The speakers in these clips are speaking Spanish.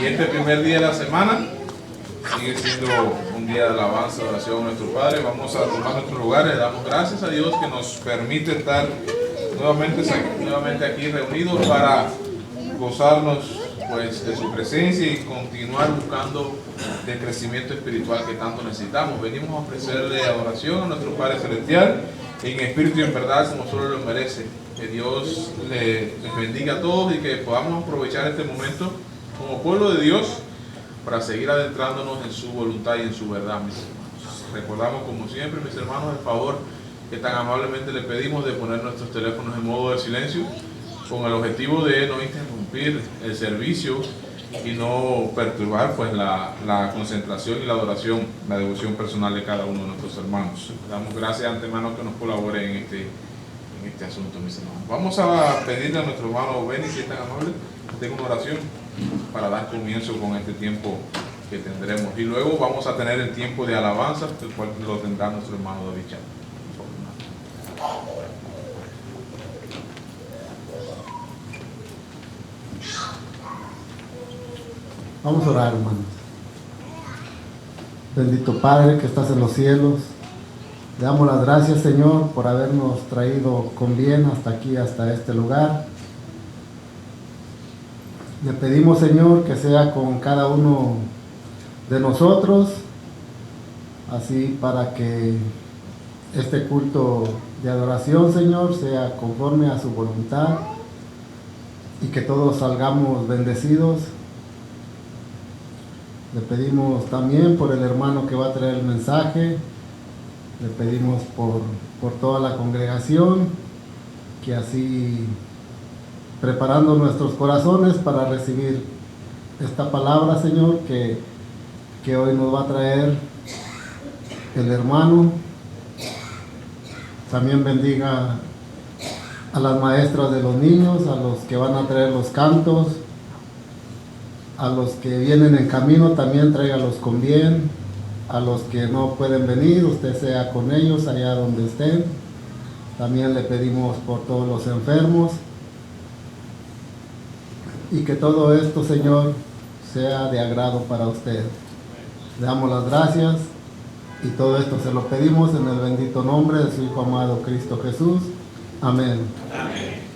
Y este primer día de la semana sigue siendo un día de alabanza, de oración a nuestro Padre. Vamos a tomar nuestros lugares. Le damos gracias a Dios que nos permite estar nuevamente aquí reunidos para gozarnos pues de su presencia y continuar buscando el crecimiento espiritual que tanto necesitamos. Venimos a ofrecerle adoración a nuestro Padre Celestial en espíritu y en verdad, como solo lo merece. Que Dios les bendiga a todos y que podamos aprovechar este momento como pueblo de Dios para seguir adentrándonos en su voluntad y en su verdad, mis hermanos. Recordamos, como siempre, mis hermanos, el favor que tan amablemente le pedimos de poner nuestros teléfonos en modo de silencio, con el objetivo de no interrumpir el servicio y no perturbar pues la concentración y la adoración, la devoción personal de cada uno de nuestros hermanos. Le damos gracias de antemano que nos colabore en este asunto, mis hermanos. Vamos a pedirle a nuestro hermano Benny, si es tan amable, que tenga una oración para dar comienzo con este tiempo que tendremos. Y luego vamos a tener el tiempo de alabanza, el cual lo tendrá nuestro hermano David Chávez. Vamos a orar, hermanos. Bendito Padre que estás en los cielos, le damos las gracias, Señor, por habernos traído con bien hasta aquí, hasta este lugar. Le pedimos, Señor, que sea con cada uno de nosotros, así para que este culto de adoración, Señor, sea conforme a su voluntad y que todos salgamos bendecidos. Le pedimos también por el hermano que va a traer el mensaje, le pedimos por toda la congregación, que así, preparando nuestros corazones para recibir esta palabra, Señor, que hoy nos va a traer el hermano. También bendiga a las maestras de los niños, a los que van a traer los cantos, a los que vienen en camino también tráigalos con bien, a los que no pueden venir, usted sea con ellos allá donde estén. También le pedimos por todos los enfermos y que todo esto, Señor, sea de agrado para usted. Le damos las gracias y todo esto se lo pedimos en el bendito nombre de su Hijo amado Cristo Jesús. Amén. Amén.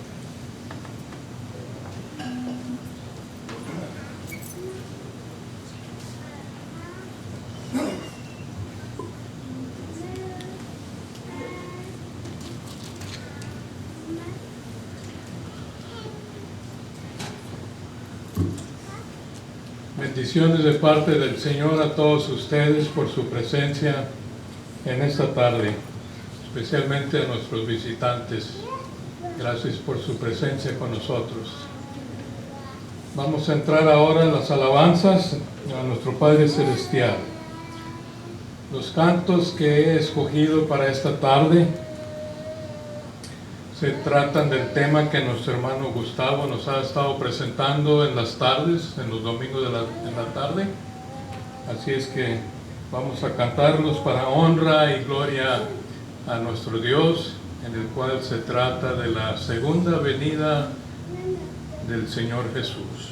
Bendiciones de parte del Señor a todos ustedes por su presencia en esta tarde, especialmente a nuestros visitantes. Gracias por su presencia con nosotros. Vamos a entrar ahora en las alabanzas a nuestro Padre Celestial. Los cantos que he escogido para esta tarde se tratan del tema que nuestro hermano Gustavo nos ha estado presentando en las tardes, en los domingos en la tarde. Así es que vamos a cantarlos para honra y gloria a nuestro Dios, en el cual se trata de la segunda venida del Señor Jesús.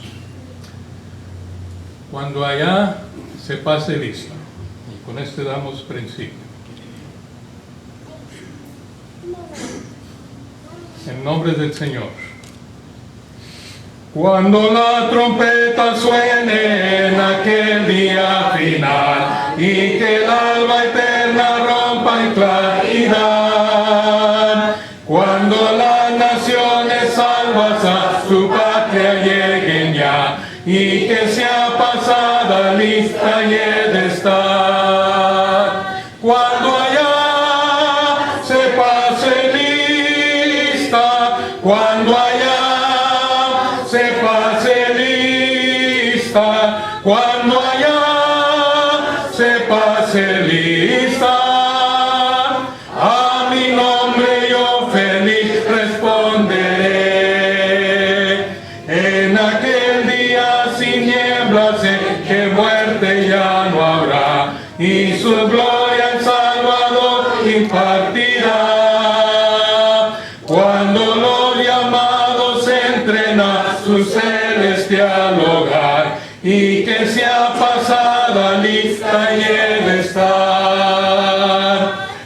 Cuando allá se pase lista, y con este damos principio. En nombre del Señor. Cuando la trompeta suene en aquel día final y que el alba eterna rompa en claridad, cuando las naciones salvas a su patria lleguen ya y que sea pasada lista y he de estar, cuando allá se pase lista, cuando allá se pase lista, cuando allá se pase lista, a mi nombre yo feliz responderé. En aquel día sin niebla sé que muerte ya no habrá, y su gloria el Salvador impartirá. Cuando los llamados entren a su celestial hogar y que sea pasada lista y he de estar.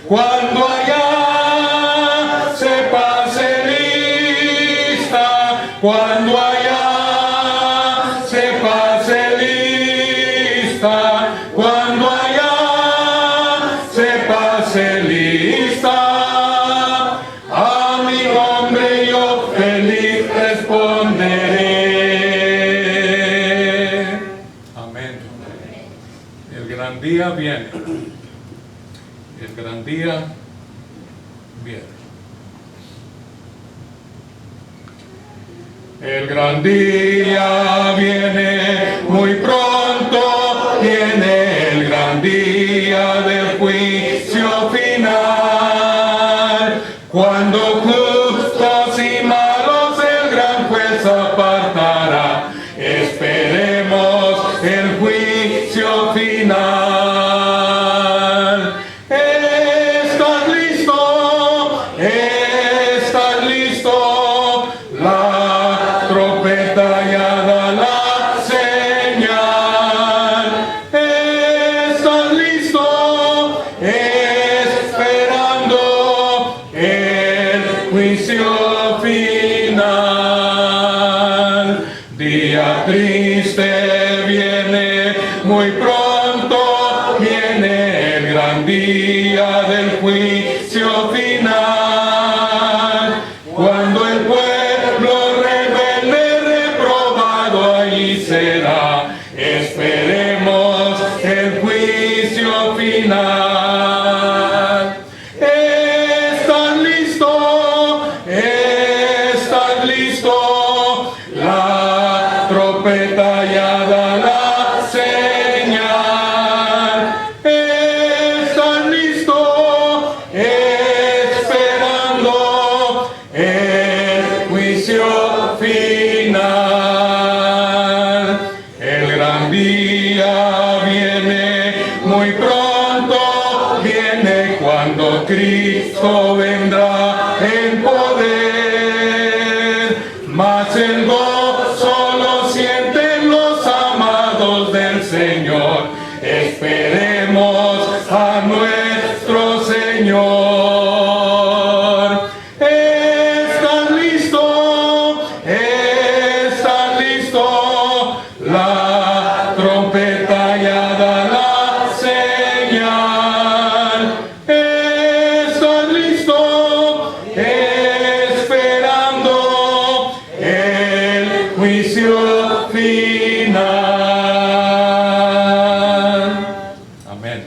Cuando allá se pase lista, cuando allá se pase lista, cuando allá se pase lista, a mi nombre yo feliz responderé. Amén. El gran día viene. El gran día viene. El gran día viene, muy pronto viene el gran día del juicio final, cuando justos y malos el gran juez apartará. Esperemos el juicio final. ¿Estás listo? ¿Estás listo? La trompeta ya da la señal. ¿Estás listo? Esperando el juicio final. Día triste viene, muy pronto viene el gran día del juicio final, cuando el pueblo rebelde reprobado allí será. Esperemos el juicio final. ¿Estás listo? ¿Estás listo? La trompeta ya da la señal. ¿Estás listo? Esperando el juicio final. El gran día viene, muy pronto viene, cuando Cristo vendrá en poder. Mas el gozo lo sienten los amados del Señor. Esperemos a nuestro Señor. ¿Estás listo? ¿Estás listo? La trompeta ya da la señal. ¿Estás listo? Esperando el juicio final. Amén.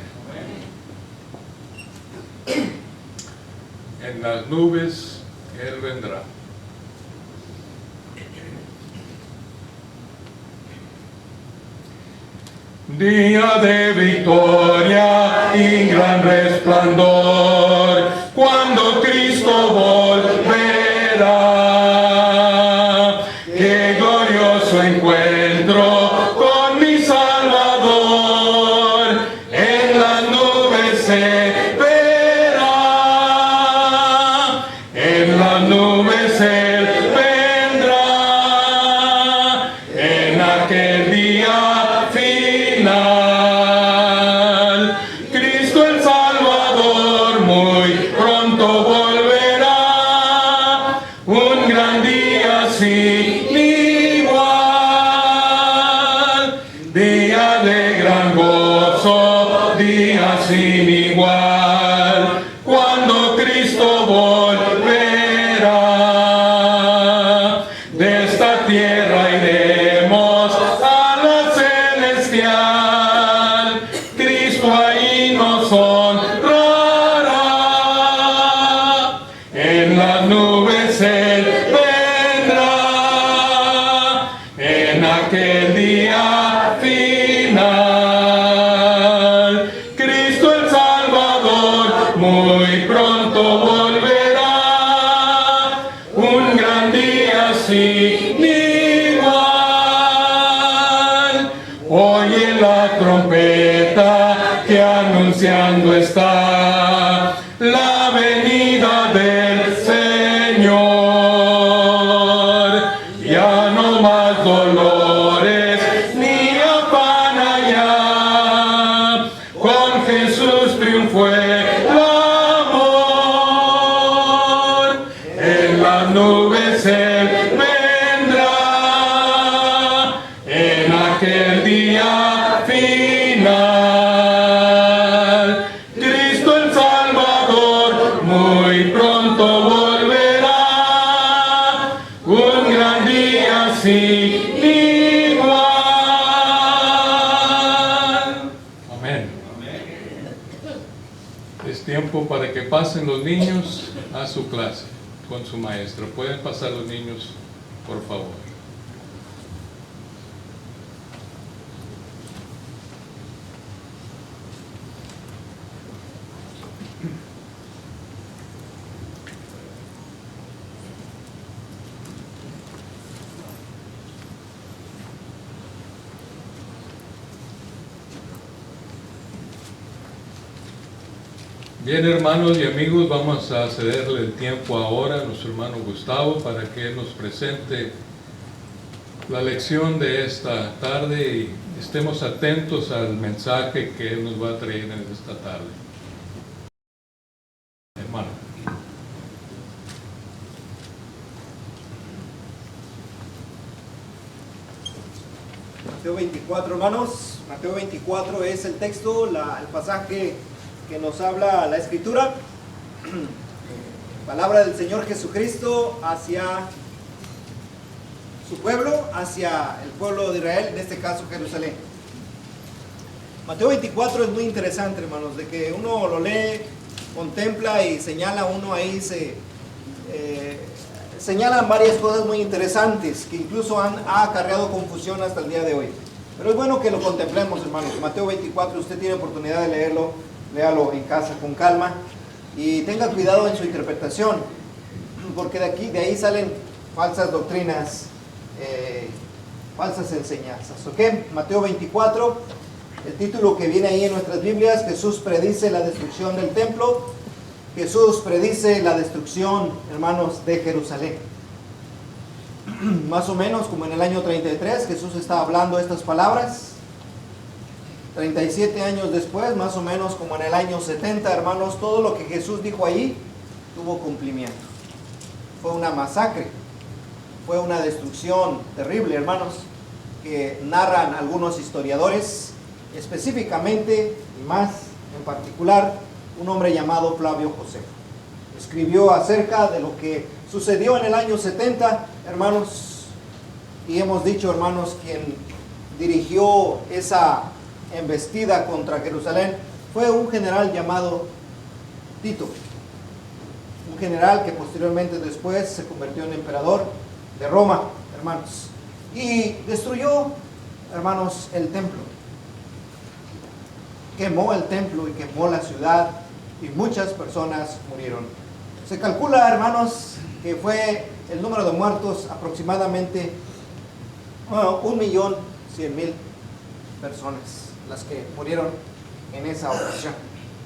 En las nubes Él vendrá. Día de victoria y gran resplandor, cuando Cristo volverá. Qué glorioso encuentro con mi Salvador, en las nubes se verá, en las nubes Él vendrá, en aquel día final. Cristo el Salvador muy pronto volverá, un gran día sin igual, día de gran gozo, día sin igual, cuando Cristo volverá. De esta tierra iremos a la celestial, Cristo ahí nos honrará, en las nubes Él vendrá, en aquel día final. Cristo el Salvador muy pronto volverá, un gran día sin igual. Oye la trompeta que anunciando está la venida del Señor. Ya no más dolores ni vivan. Amén. Es tiempo para que pasen los niños a su clase con su maestra. ¿Pueden pasar los niños, por favor? Bien, hermanos y amigos, vamos a cederle el tiempo ahora a nuestro hermano Gustavo para que él nos presente la lección de esta tarde y estemos atentos al mensaje que él nos va a traer en esta tarde. Hermano. Mateo 24, hermanos. Mateo 24 es el texto, el pasaje que nos habla la Escritura. Palabra del Señor Jesucristo hacia su pueblo, hacia el pueblo de Israel, en este caso Jerusalén. Mateo 24 es muy interesante, hermanos, de que uno lo lee, contempla y señala uno ahí, señalan varias cosas muy interesantes que incluso ha acarreado confusión hasta el día de hoy. Pero es bueno que lo contemplemos, hermanos. Mateo 24, usted tiene oportunidad de leerlo, léalo en casa con calma y tenga cuidado en su interpretación, porque de ahí salen falsas doctrinas, falsas enseñanzas. ¿Ok? Mateo 24, el título que viene ahí en nuestras Biblias: Jesús predice la destrucción del templo. Jesús predice la destrucción, hermanos, de Jerusalén. Más o menos como en el año 33 Jesús está hablando estas palabras. 37 años después, más o menos como en el año 70, hermanos, todo lo que Jesús dijo ahí tuvo cumplimiento. Fue una masacre, fue una destrucción terrible, hermanos, que narran algunos historiadores, específicamente y más en particular un hombre llamado Flavio Josefo. Escribió acerca de lo que sucedió en el año 70, hermanos, y hemos dicho, hermanos, quien dirigió esa embestida contra Jerusalén fue un general llamado Tito, un general que posteriormente después se convirtió en emperador de Roma, hermanos, y destruyó, hermanos, el templo. Quemó el templo y quemó la ciudad y muchas personas murieron. Se calcula, hermanos, que fue el número de muertos aproximadamente 1.100.000 personas las que murieron en esa ocasión.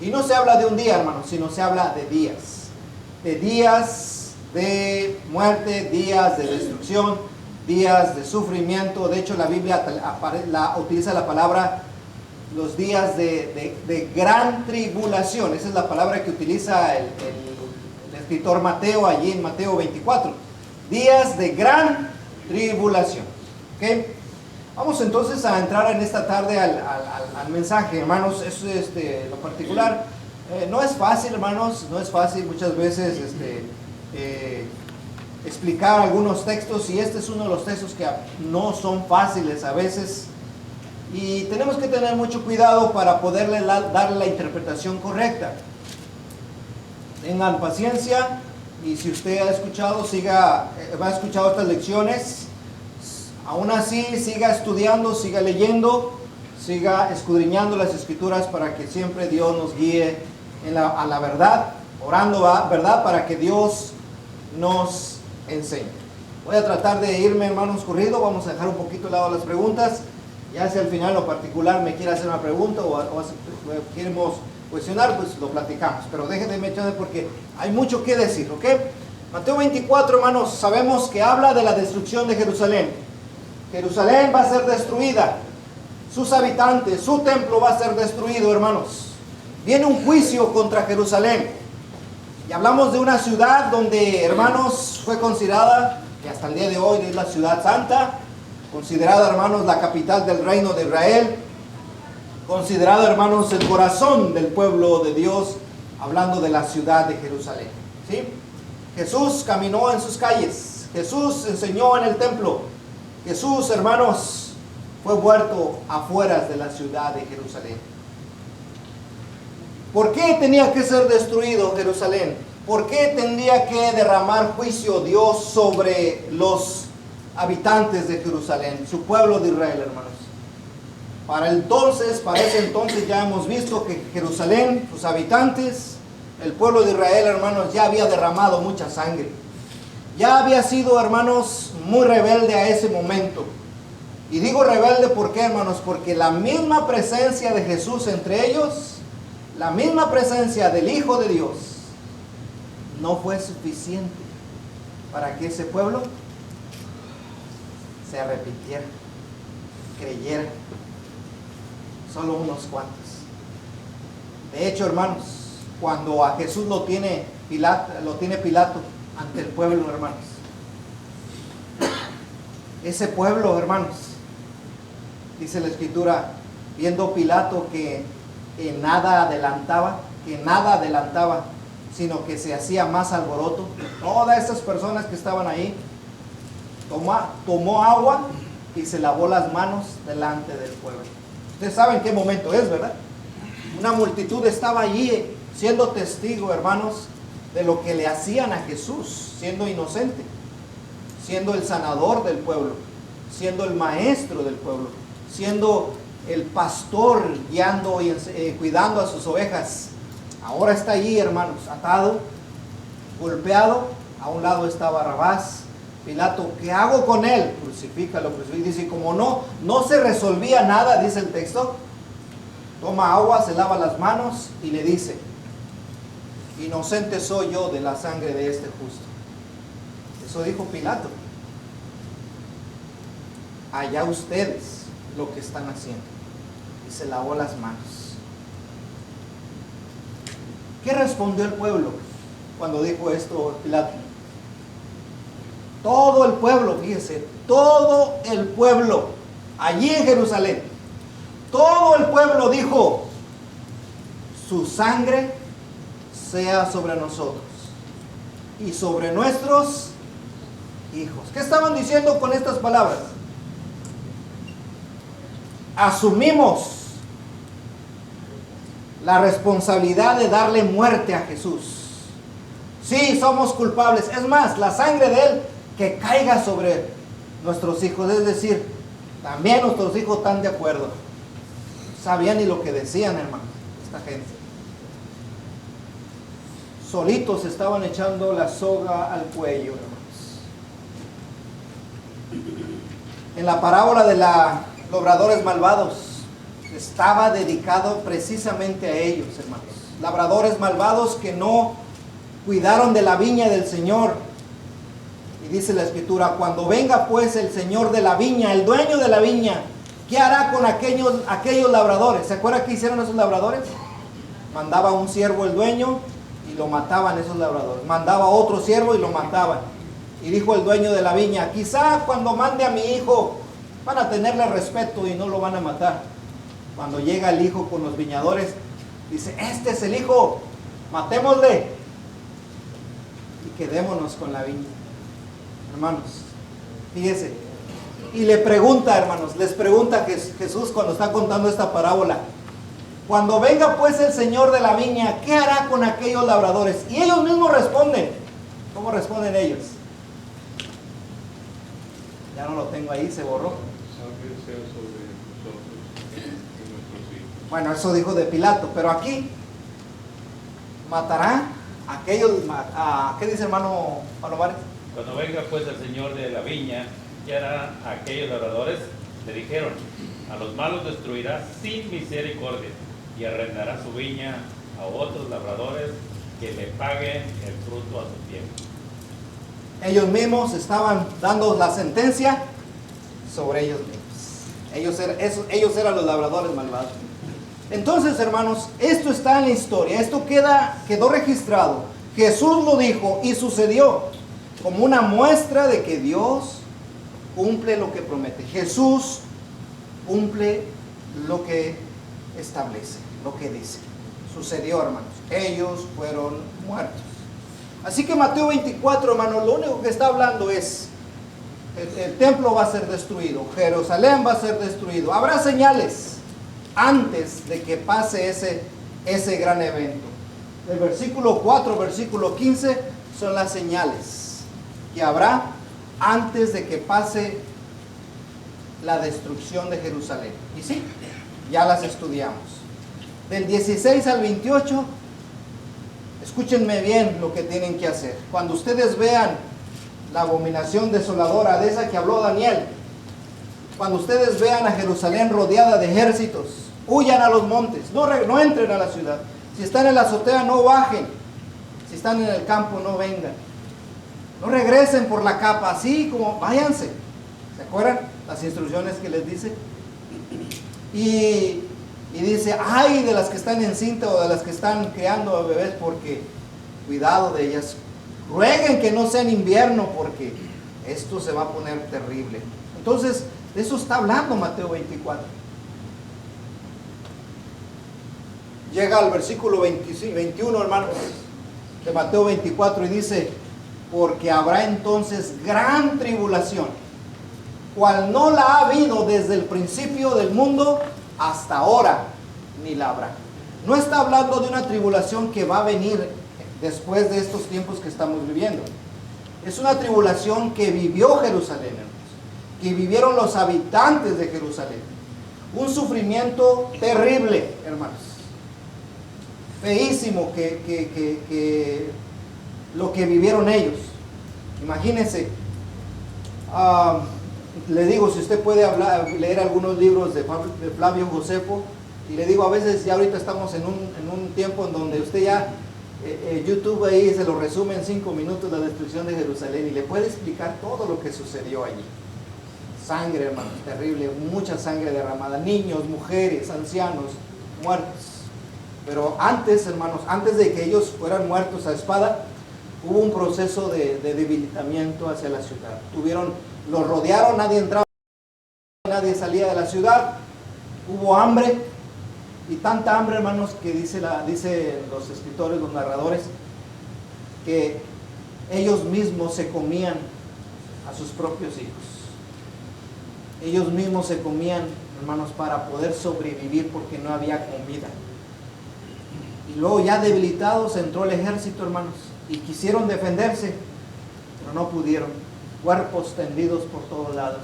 Y no se habla de un día, hermanos, sino se habla de días de muerte, días de destrucción, días de sufrimiento. De hecho, la Biblia utiliza la palabra los días de gran tribulación. Esa es la palabra que utiliza el escritor Mateo allí en Mateo 24. Días de gran tribulación. ¿Okay? Vamos entonces a entrar en esta tarde al mensaje, hermanos. Eso es lo particular. No es fácil, hermanos, no es fácil muchas veces explicar algunos textos, y este es uno de los textos que no son fáciles a veces, y tenemos que tener mucho cuidado para poderle darle la interpretación correcta. Tengan paciencia, y si usted ha escuchado estas lecciones, aún así siga estudiando, siga leyendo, siga escudriñando las Escrituras para que siempre Dios nos guíe a la verdad, orando, ¿verdad?, para que Dios nos enseñe. Voy a tratar de irme, hermanos, corrido. Vamos a dejar un poquito de lado las preguntas. Ya si al final lo particular me quiere hacer una pregunta o queremos cuestionar, pues lo platicamos. Pero déjenme echar porque hay mucho que decir, ¿ok? Mateo 24, hermanos, sabemos que habla de la destrucción de Jerusalén. Jerusalén va a ser destruida. Sus habitantes, su templo va a ser destruido, hermanos. Viene un juicio contra Jerusalén. Y hablamos de una ciudad donde, hermanos, fue considerada, y hasta el día de hoy es la ciudad santa, considerada, hermanos, la capital del reino de Israel, considerada, hermanos, el corazón del pueblo de Dios, hablando de la ciudad de Jerusalén. ¿Sí? Jesús caminó en sus calles, Jesús enseñó en el templo, Jesús, hermanos, fue vuelto afuera de la ciudad de Jerusalén. ¿Por qué tenía que ser destruido Jerusalén? ¿Por qué tendría que derramar juicio Dios sobre los habitantes de Jerusalén, su pueblo de Israel, hermanos? Para ese entonces ya hemos visto que Jerusalén, sus habitantes, el pueblo de Israel, hermanos, ya había derramado mucha sangre. Ya había sido, hermanos, muy rebelde a ese momento. Y digo rebelde, ¿por qué, hermanos? Porque la misma presencia de Jesús entre ellos, la misma presencia del Hijo de Dios, no fue suficiente para que ese pueblo se arrepintiera, creyera. Solo unos cuantos. De hecho, hermanos, cuando a Jesús lo tiene Pilato ante el pueblo, hermanos, ese pueblo, hermanos, dice la Escritura, viendo Pilato que nada adelantaba, sino que se hacía más alboroto, todas esas personas que estaban ahí, tomó agua y se lavó las manos delante del pueblo. Ustedes saben qué momento es, ¿verdad? Una multitud estaba allí siendo testigo, hermanos, de lo que le hacían a Jesús, siendo inocente, siendo el sanador del pueblo, siendo el maestro del pueblo, siendo el pastor guiando y cuidando a sus ovejas. Ahora está allí, hermanos, atado, golpeado. A un lado está Barrabás. Pilato, ¿qué hago con él? Crucifícalo. Y dice, como no se resolvía nada, dice el texto, toma agua, se lava las manos y le dice, inocente soy yo de la sangre de este justo. Eso dijo Pilato. Allá ustedes lo que están haciendo. Y se lavó las manos. ¿Qué respondió el pueblo cuando dijo esto Pilato? Todo el pueblo, fíjese, todo el pueblo, allí en Jerusalén, todo el pueblo dijo, su sangre sea sobre nosotros y sobre nuestros hijos. ¿Qué estaban diciendo con estas palabras? Asumimos la responsabilidad de darle muerte a Jesús. Sí, somos culpables. Es más, la sangre de Él que caiga sobre nuestros hijos. Es decir, también nuestros hijos están de acuerdo. Sabían ni lo que decían, hermanos, esta gente. Solitos estaban echando la soga al cuello, hermanos. En la parábola de los labradores malvados, estaba dedicado precisamente a ellos, hermanos. Labradores malvados que no cuidaron de la viña del Señor. Y dice la Escritura, cuando venga pues el Señor de la viña, el dueño de la viña, ¿qué hará con aquellos labradores? ¿Se acuerdan qué hicieron esos labradores? Mandaba un siervo el dueño y lo mataban esos labradores. Mandaba otro siervo y lo mataban. Y dijo el dueño de la viña, quizá cuando mande a mi hijo van a tenerle respeto y no lo van a matar. Cuando llega el hijo con los viñadores, dice, este es el hijo, matémosle y quedémonos con la viña. Hermanos, fíjese, y le pregunta, hermanos, les pregunta Jesús cuando está contando esta parábola, cuando venga pues el Señor de la viña, ¿qué hará con aquellos labradores? Y ellos mismos responden. ¿Cómo responden ellos? Ya no lo tengo ahí, se borró. Bueno, eso dijo de Pilato, pero aquí matará a aquellos, ¿qué dice hermano Palomares? Cuando venga pues el Señor de la viña, ¿qué hará a aquellos labradores? Le dijeron, a los malos destruirá sin misericordia y arrendará su viña a otros labradores que le paguen el fruto a su tiempo. Ellos mismos estaban dando la sentencia sobre ellos mismos. Ellos eran los labradores malvados. Entonces, hermanos, esto está en la historia, esto quedó registrado. Jesús lo dijo y sucedió como una muestra de que Dios cumple lo que promete. Jesús cumple lo que establece, lo que dice. Sucedió, hermanos. Ellos fueron muertos. Así que Mateo 24, hermanos, lo único que está hablando es El templo va a ser destruido, Jerusalén va a ser destruido. Habrá señales antes de que pase ese gran evento. El versículo 4, versículo 15 son las señales que habrá antes de que pase la destrucción de Jerusalén. Y sí, ya las estudiamos. Del 16 al 28, escúchenme bien lo que tienen que hacer. Cuando ustedes vean la abominación desoladora de esa que habló Daniel, cuando ustedes vean a Jerusalén rodeada de ejércitos, huyan a los montes, no entren a la ciudad. Si están en la azotea, no bajen. Si están en el campo, no vengan. No regresen por la capa, así como váyanse. ¿Se acuerdan las instrucciones que les dice? Y dice, ay de las que están encinta o de las que están criando bebés, porque cuidado de ellas. Rueguen que no sea en invierno, porque esto se va a poner terrible. Entonces, de eso está hablando Mateo 24. Llega al versículo 21, hermanos, de Mateo 24, y dice, porque habrá entonces gran tribulación, cual no la ha habido desde el principio del mundo hasta ahora, ni la habrá. No está hablando de una tribulación que va a venir después de estos tiempos que estamos viviendo. Es una tribulación que vivió Jerusalén, hermanos, que vivieron los habitantes de Jerusalén. Un sufrimiento terrible, hermanos. Feísimo que lo que vivieron ellos. Imagínense, le digo, si usted puede leer algunos libros de Flavio Josefo, y le digo, a veces ya ahorita estamos en un tiempo en donde usted ya, YouTube ahí se lo resume en 5 minutos la destrucción de Jerusalén, y le puede explicar todo lo que sucedió allí. Sangre, hermanos, terrible, mucha sangre derramada, niños, mujeres, ancianos, muertos. Pero antes, hermanos, antes de que ellos fueran muertos a espada, hubo un proceso de debilitamiento hacia la ciudad. Los rodearon, nadie entraba, nadie salía de la ciudad, hubo hambre, y tanta hambre, hermanos, que dicen los escritores, los narradores, que ellos mismos se comían a sus propios hijos. Ellos mismos se comían, hermanos, para poder sobrevivir, porque no había comida. Y luego, ya debilitados, entró el ejército, hermanos, y quisieron defenderse, pero no pudieron. Cuerpos tendidos por todos lados.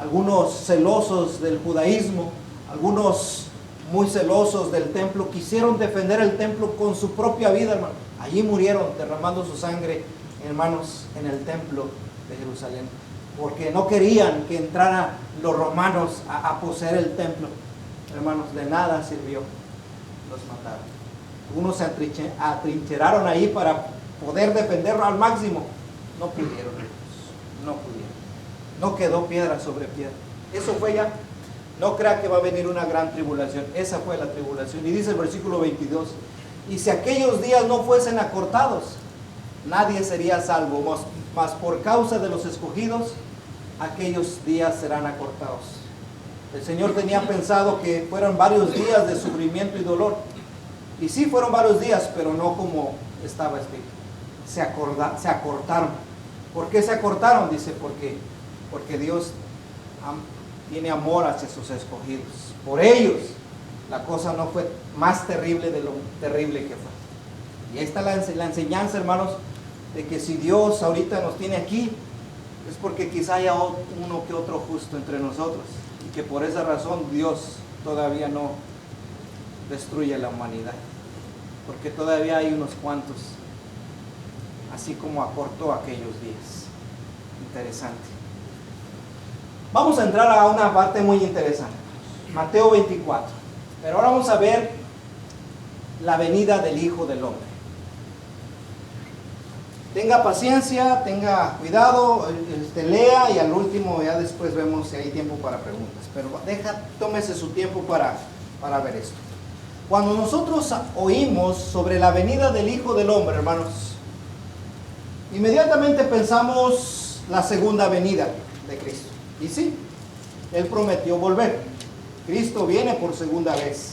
Algunos celosos del judaísmo, algunos muy celosos del templo, quisieron defender el templo con su propia vida, hermanos. Allí murieron derramando su sangre, hermanos, en el templo de Jerusalén, porque no querían que entraran los romanos a poseer el templo. Hermanos, de nada sirvió, los mataron. Algunos se atrincheraron ahí para poder defenderlo al máximo. No pudieron, no pudieron. No quedó piedra sobre piedra. Eso fue ya. No crea que va a venir una gran tribulación. Esa fue la tribulación. Y dice el versículo 22, y si aquellos días no fuesen acortados, nadie sería salvo, mas por causa de los escogidos, aquellos días serán acortados. El Señor tenía pensado que fueran varios días de sufrimiento y dolor. Y sí fueron varios días, pero no como estaba escrito. Se acortaron. ¿Por qué se acortaron? Dice, porque Dios tiene amor hacia sus escogidos. Por ellos, la cosa no fue más terrible de lo terrible que fue. Y ahí está la enseñanza, hermanos, de que si Dios ahorita nos tiene aquí, es porque quizá haya uno que otro justo entre nosotros. Y que por esa razón Dios todavía no destruye la humanidad, porque todavía hay unos cuantos, así como acortó aquellos días. Interesante. Vamos a entrar a una parte muy interesante, Mateo 24, pero ahora vamos a ver la venida del Hijo del Hombre. Tenga paciencia, tenga cuidado, lea, y al último ya después vemos si hay tiempo para preguntas, pero tómese su tiempo para ver esto. Cuando nosotros oímos sobre la venida del Hijo del Hombre, hermanos, inmediatamente pensamos la segunda venida de Cristo. Y sí, Él prometió volver. Cristo viene por segunda vez.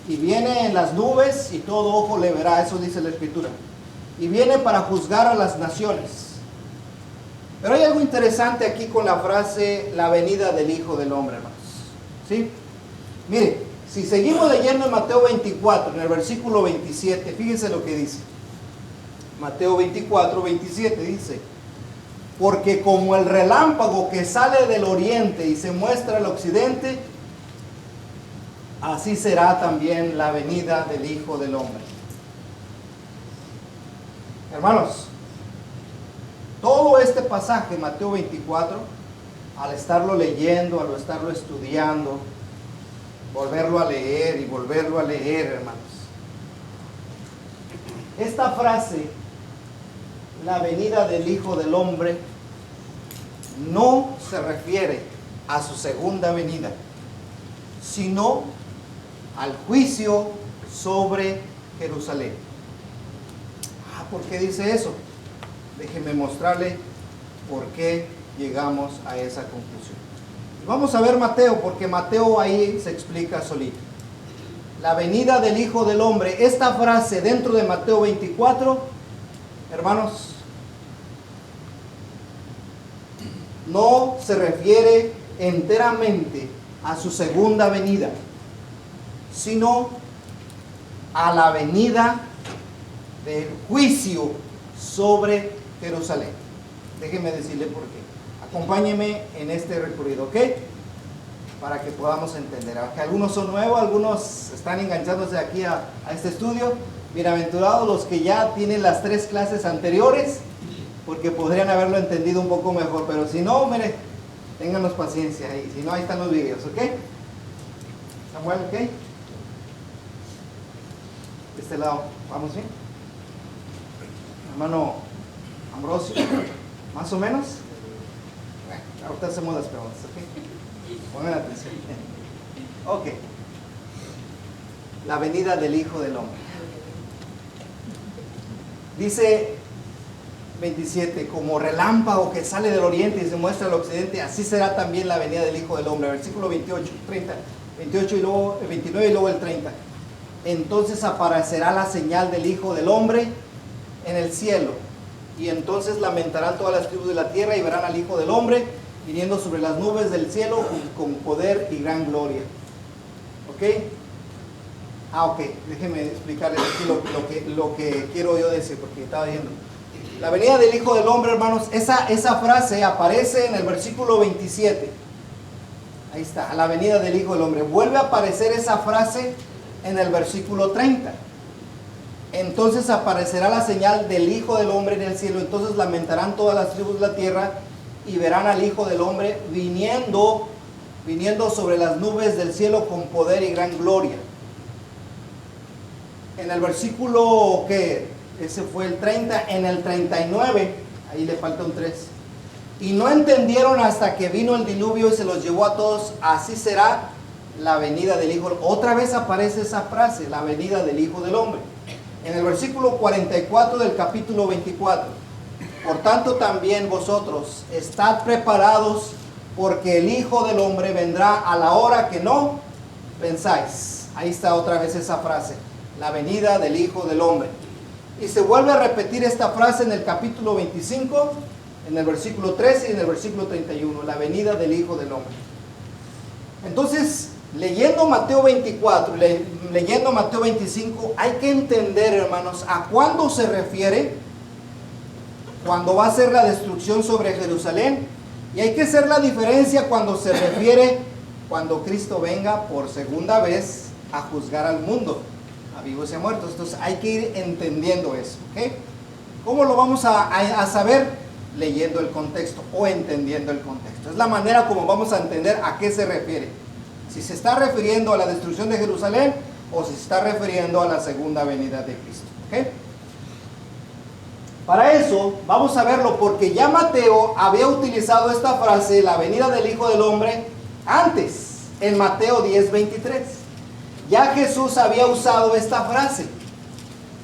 Y viene en las nubes y todo ojo le verá, eso dice la Escritura. Y viene para juzgar a las naciones. Pero hay algo interesante aquí con la frase, la venida del Hijo del Hombre, hermanos. ¿Sí? Mire, si seguimos leyendo en Mateo 24, en el versículo 27, fíjense lo que dice. Mateo 24, 27 dice: porque como el relámpago que sale del oriente y se muestra al occidente, así será también la venida del Hijo del Hombre. Hermanos, todo este pasaje, Mateo 24, al estarlo leyendo, al estarlo estudiando, volverlo a leer y volverlo a leer, hermanos, esta frase, la venida del Hijo del Hombre, no se refiere a su segunda venida, sino al juicio sobre Jerusalén. ¿Por qué dice eso? Déjenme mostrarle por qué llegamos a esa conclusión. Vamos a ver Mateo, porque Mateo ahí se explica solito. La venida del Hijo del Hombre, esta frase dentro de Mateo 24, hermanos, no se refiere enteramente a su segunda venida, sino a la venida del juicio sobre Jerusalén. Déjenme decirle por qué. Acompáñenme en este recorrido, ¿ok? Para que podamos entender. Aunque algunos son nuevos, algunos están enganchándose aquí a este estudio. Bienaventurados los que ya tienen las 3 clases anteriores, porque podrían haberlo entendido un poco mejor. Pero si no, mire, ténganos paciencia. Y si no, ahí están los videos, ¿ok? Samuel, ¿ok? De este lado, ¿vamos bien? Hermano Ambrosio, ¿más o menos? Bueno, ahorita hacemos las preguntas, ¿ok? Pongan atención. Ok. La venida del Hijo del Hombre. Dice 27, como relámpago que sale del oriente y se muestra al occidente, así será también la venida del Hijo del Hombre. Versículo 28, 30, 28 y luego el 29 y luego el 30. Entonces aparecerá la señal del Hijo del Hombre en el cielo, y entonces lamentarán todas las tribus de la tierra y verán al Hijo del Hombre viniendo sobre las nubes del cielo con poder y gran gloria. ¿Ok? Ok, déjenme explicarles aquí lo que quiero yo decir, porque estaba diciendo. La venida del Hijo del Hombre, hermanos, esa frase aparece en el versículo 27. Ahí está, la venida del Hijo del Hombre. Vuelve a aparecer esa frase en el versículo 30. Entonces aparecerá la señal del Hijo del Hombre en el cielo. Entonces lamentarán todas las tribus de la tierra y verán al Hijo del Hombre viniendo sobre las nubes del cielo con poder y gran gloria. En el versículo que ese fue el 30, en el 39, ahí le falta un 3. Y no entendieron hasta que vino el diluvio y se los llevó a todos. Así será la venida del Hijo. Otra vez aparece esa frase, la venida del Hijo del Hombre. En el versículo 44 del capítulo 24. Por tanto también vosotros estad preparados, porque el Hijo del Hombre vendrá a la hora que no pensáis. Ahí está otra vez esa frase, la venida del Hijo del Hombre. Y se vuelve a repetir esta frase en el capítulo 25, en el versículo 13 y en el versículo 31, la venida del Hijo del Hombre. Entonces, leyendo Mateo 24, leyendo Mateo 25, hay que entender, hermanos, a cuándo se refiere, cuando va a ser la destrucción sobre Jerusalén, y hay que hacer la diferencia cuando se refiere, cuando Cristo venga por segunda vez a juzgar al mundo, a vivos y a muertos. Entonces hay que ir entendiendo eso, ¿ok? ¿Cómo lo vamos a saber? Leyendo el contexto o entendiendo el contexto. Es la manera como vamos a entender a qué se refiere. Si se está refiriendo a la destrucción de Jerusalén o si se está refiriendo a la segunda venida de Cristo, ¿ok? Para eso vamos a verlo, porque ya Mateo había utilizado esta frase, la venida del Hijo del Hombre, antes, en Mateo 10:23. Ya Jesús había usado esta frase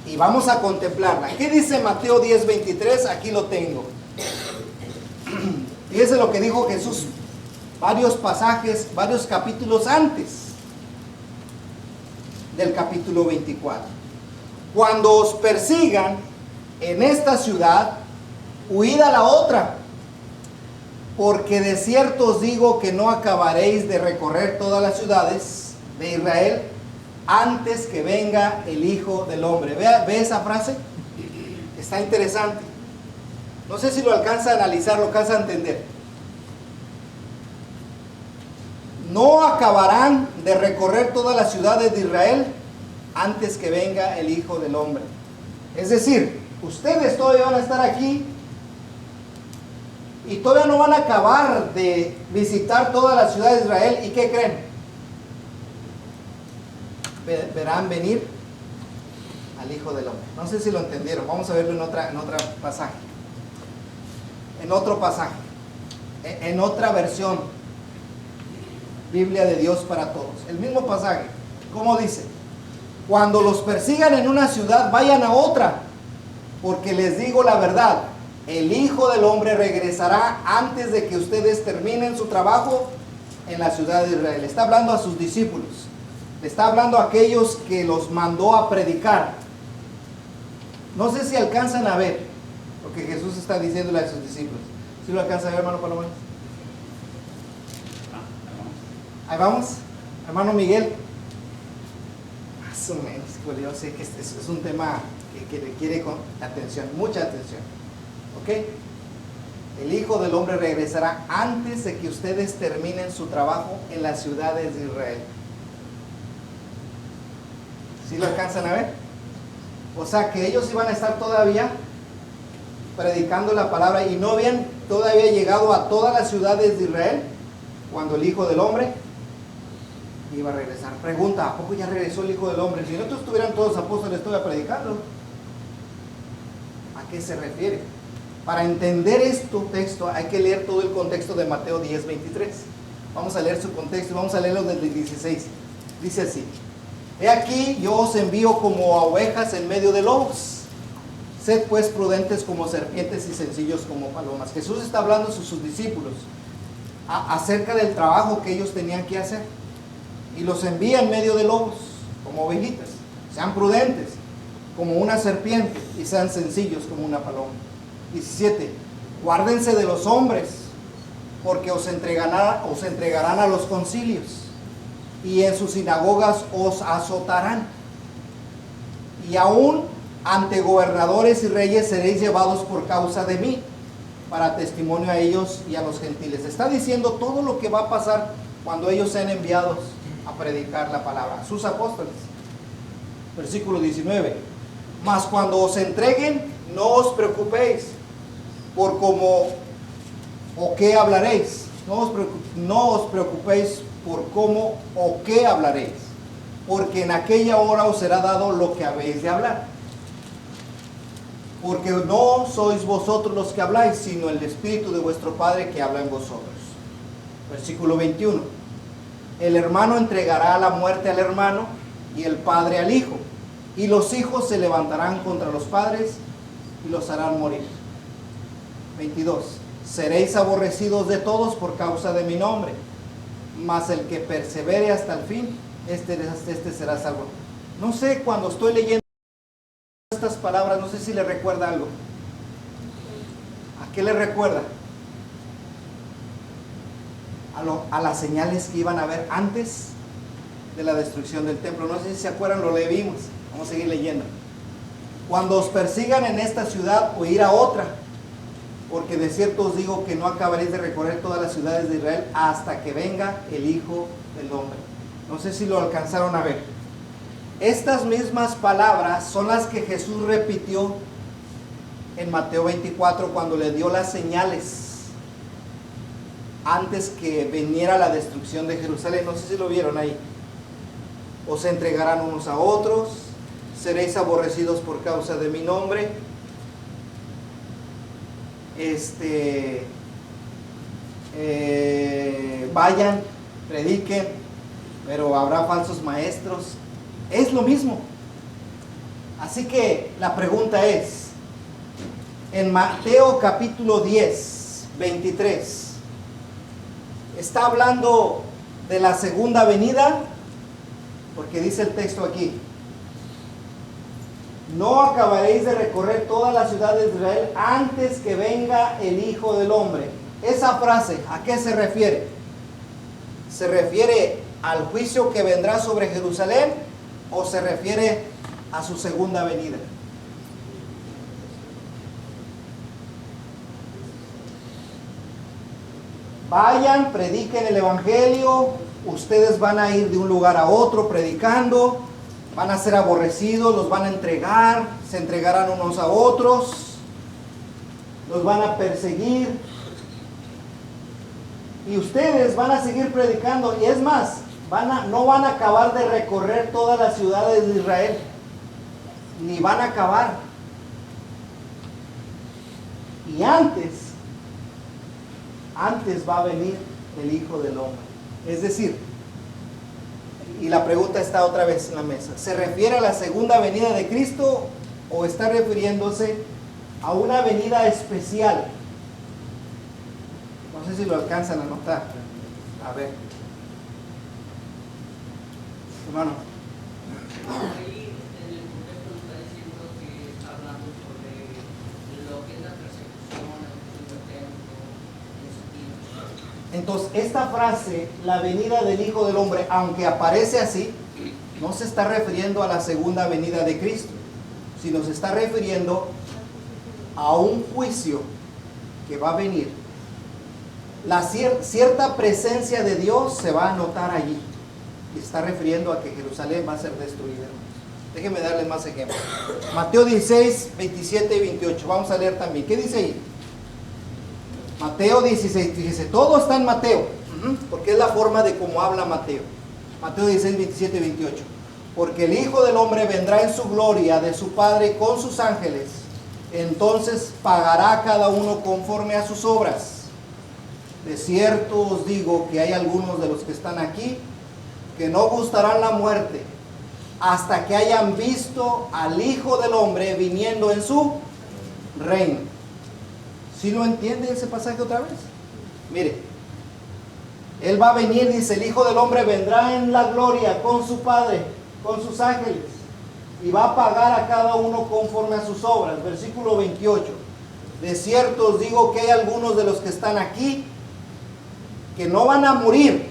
y vamos a contemplarla. ¿Qué dice Mateo 10:23? Aquí lo tengo. Fíjense lo que dijo Jesús varios pasajes, varios capítulos antes del capítulo 24. Cuando os persigan en esta ciudad, huid a la otra. porque de cierto os digo que no acabaréis de recorrer todas las ciudades de Israel antes que venga el Hijo del Hombre. ¿Ve esa frase? Está interesante. No sé si lo alcanza a analizar, lo alcanza a entender. No acabarán de recorrer todas las ciudades de Israel antes que venga el Hijo del Hombre. Es decir, ustedes todavía van a estar aquí y todavía no van a acabar de visitar todas las ciudades de Israel. ¿Y qué creen? Verán venir al Hijo del Hombre. No sé si lo entendieron. Vamos a verlo en otro pasaje. En otro pasaje. En otra versión. Biblia de Dios para todos. El mismo pasaje. ¿Cómo dice? Cuando los persigan en una ciudad, vayan a otra. Porque les digo la verdad. El Hijo del Hombre regresará antes de que ustedes terminen su trabajo en la ciudad de Israel. Está hablando a sus discípulos. Le está hablando a aquellos que los mandó a predicar. No sé si alcanzan a ver lo que Jesús está diciéndole a sus discípulos. ¿Sí lo alcanzan a ver, hermano Palomar? Ahí vamos. Hermano Miguel. Más o menos, yo sé que es un tema que requiere atención, mucha atención. ¿Ok? El Hijo del Hombre regresará antes de que ustedes terminen su trabajo en las ciudades de Israel. ¿Sí lo alcanzan a ver? O sea que ellos iban a estar todavía predicando la palabra y no habían todavía llegado a todas las ciudades de Israel cuando el Hijo del Hombre iba a regresar. Pregunta, ¿a poco ya regresó el Hijo del Hombre? Si no estuvieran todos los apóstoles todavía predicando. ¿A qué se refiere? Para entender este texto hay que leer todo el contexto de Mateo 10:23. Vamos a leer su contexto y vamos a leerlo desde el 16. Dice así: He aquí, yo os envío como a ovejas en medio de lobos. Sed pues prudentes como serpientes y sencillos como palomas. Jesús está hablando a sus discípulos acerca del trabajo que ellos tenían que hacer. Y los envía en medio de lobos, como ovejitas. Sean prudentes como una serpiente y sean sencillos como una paloma. 17. Guárdense de los hombres, porque os entregarán a los concilios, y en sus sinagogas os azotarán. Y aún ante gobernadores y reyes seréis llevados por causa de mí, para testimonio a ellos y a los gentiles. Está diciendo todo lo que va a pasar cuando ellos sean enviados a predicar la palabra, sus apóstoles. Versículo 19. Mas cuando os entreguen, no os preocupéis por cómo o qué hablaréis. No os preocupéis por cómo o qué hablaréis, porque en aquella hora os será dado lo que habéis de hablar. Porque no sois vosotros los que habláis, sino el Espíritu de vuestro Padre que habla en vosotros. Versículo 21. El hermano entregará a la muerte al hermano y el padre al hijo, y los hijos se levantarán contra los padres y los harán morir. 22. Seréis aborrecidos de todos por causa de mi nombre, mas el que persevere hasta el fin, este será salvo. No sé, cuando estoy leyendo estas palabras, no sé si le recuerda algo. ¿A qué le recuerda? A las señales que iban a haber antes de la destrucción del templo. No sé si se acuerdan, lo leímos. Vamos a seguir leyendo. Cuando os persigan en esta ciudad, o ir a otra, porque de cierto os digo que no acabaréis de recorrer todas las ciudades de Israel hasta que venga el Hijo del Hombre. No sé si lo alcanzaron a ver. Estas mismas palabras son las que Jesús repitió en Mateo 24 cuando le dio las señales antes que viniera la destrucción de Jerusalén. No sé si lo vieron ahí. Os entregarán unos a otros, seréis aborrecidos por causa de mi nombre. Vayan, prediquen, pero habrá falsos maestros. Es lo mismo. Así que la pregunta es, en Mateo capítulo 10, 23, ¿está hablando de la segunda venida? Porque dice el texto aquí: no acabaréis de recorrer todas las ciudades de Israel antes que venga el Hijo del Hombre. esa frase, ¿a qué se refiere? ¿Se refiere al juicio que vendrá sobre Jerusalén o se refiere a su segunda venida? Vayan, prediquen el evangelio, ustedes van a ir de un lugar a otro predicando, van a ser aborrecidos, los van a entregar, se entregarán unos a otros, los van a perseguir, y ustedes van a seguir predicando, y es más, no van a acabar de recorrer todas las ciudades de Israel, ni van a acabar. Y antes va a venir el Hijo del Hombre. Es decir, y la pregunta está otra vez en la mesa, ¿se refiere a la segunda venida de Cristo o está refiriéndose a una venida especial? No sé si lo alcanzan a notar. A ver, hermano. Ahí en el contexto está diciendo que está hablando sobre lo que es la persecución, el juicio eterno, ese tipo. Entonces, esta frase, la venida del Hijo del Hombre, aunque aparece así, no se está refiriendo a la segunda venida de Cristo, sino se está refiriendo a un juicio que va a venir. La cierta presencia de Dios se va a notar allí. Y está refiriendo a que Jerusalén va a ser destruida. Déjenme darles más ejemplos. Mateo 16, 27 y 28. Vamos a leer también. ¿Qué dice ahí? Mateo 16, fíjese, todo está en Mateo, porque es la forma de cómo habla Mateo. Mateo 16, 27 y 28. Porque el Hijo del Hombre vendrá en su gloria de su Padre con sus ángeles, entonces pagará a cada uno conforme a sus obras. De cierto os digo que hay algunos de los que están aquí que no gustarán la muerte hasta que hayan visto al Hijo del Hombre viniendo en su reino. ¿Sí lo entiende ese pasaje otra vez? Mire, Él va a venir, dice, el Hijo del Hombre vendrá en la gloria con su Padre, con sus ángeles, y va a pagar a cada uno conforme a sus obras. Versículo 28. De cierto os digo que hay algunos de los que están aquí que no van a morir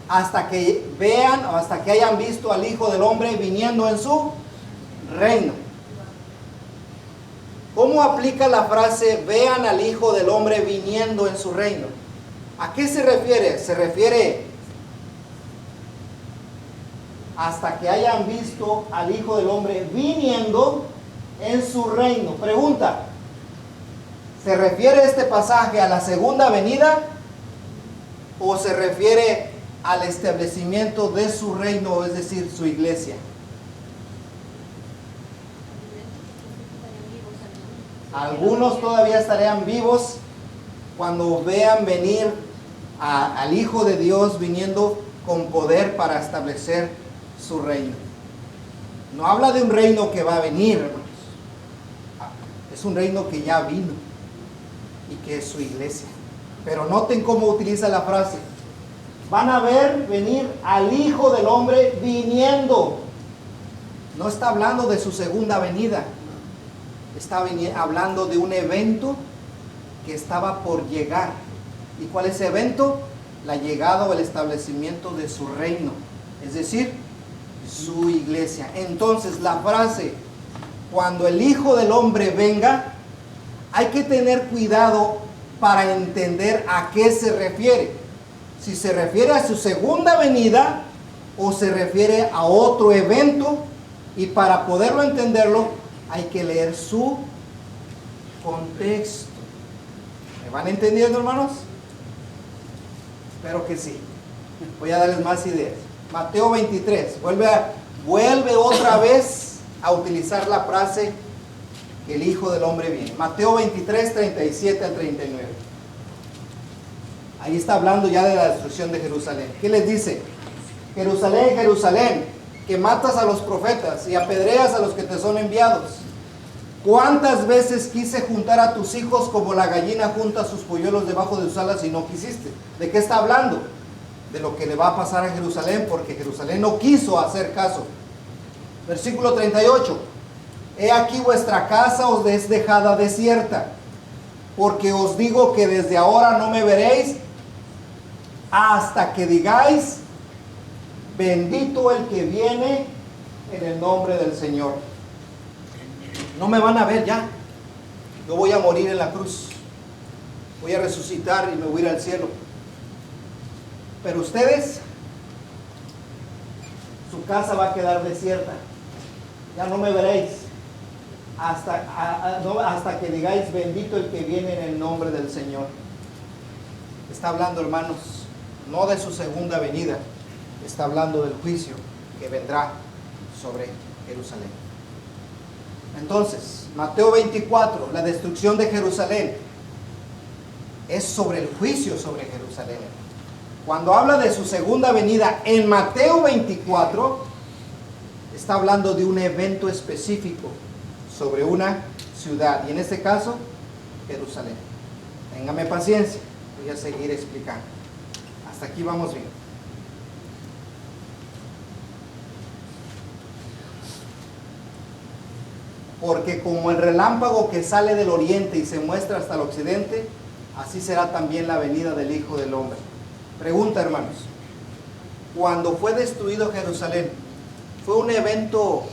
hasta que vean o hasta que hayan visto al Hijo del Hombre viniendo en su reino. ¿Cómo aplica la frase vean al Hijo del Hombre viniendo en su reino? ¿A qué se refiere? Se refiere hasta que hayan visto al Hijo del Hombre viniendo en su reino. Pregunta, ¿se refiere este pasaje a la segunda venida o se refiere al establecimiento de su reino, es decir, su iglesia? Algunos todavía estarían vivos cuando vean venir al Hijo de Dios viniendo con poder para establecer su reino. No habla de un reino que va a venir, hermanos. Es un reino que ya vino y que es su iglesia. Pero noten cómo utiliza la frase. Van a ver venir al Hijo del Hombre viniendo. No está hablando de su segunda venida. Está hablando de un evento que estaba por llegar. ¿Y cuál es ese evento? La llegada o el establecimiento de su reino, es decir, su iglesia. Entonces la frase, cuando el Hijo del Hombre venga, hay que tener cuidado para entender a qué se refiere. Si se refiere a su segunda venida o se refiere a otro evento, y para poderlo entenderlo hay que leer su contexto. ¿Me van entendiendo, hermanos? Espero que sí. Voy a darles más ideas. Mateo 23. Vuelve otra vez a utilizar la frase que el Hijo del Hombre viene. Mateo 23, 37 al 39. Ahí está hablando ya de la destrucción de Jerusalén. ¿Qué les dice? Jerusalén, Jerusalén, que matas a los profetas y apedreas a los que te son enviados. ¿Cuántas veces quise juntar a tus hijos como la gallina junta sus polluelos debajo de sus alas y no quisiste? ¿De qué está hablando? De lo que le va a pasar a Jerusalén, porque Jerusalén no quiso hacer caso. Versículo 38. He aquí vuestra casa os es dejada desierta. porque os digo que desde ahora no me veréis hasta que digáis, bendito el que viene en el nombre del Señor. No me van a ver ya. Yo voy a morir en la cruz. Voy a resucitar y me voy a ir al cielo. Pero ustedes, su casa va a quedar desierta. Ya no me veréis hasta que digáis, bendito el que viene en el nombre del Señor. Está hablando, hermanos, no de su segunda venida. Está hablando del juicio que vendrá sobre Jerusalén. Entonces, Mateo 24, la destrucción de Jerusalén, es sobre el juicio sobre Jerusalén. Cuando habla de su segunda venida en Mateo 24, está hablando de un evento específico sobre una ciudad, y en este caso, Jerusalén. Téngame paciencia, voy a seguir explicando. Hasta aquí vamos bien. Porque como el relámpago que sale del oriente y se muestra hasta el occidente, así será también la venida del Hijo del Hombre. Pregunta, hermanos, cuando fue destruido Jerusalén, ¿fue un evento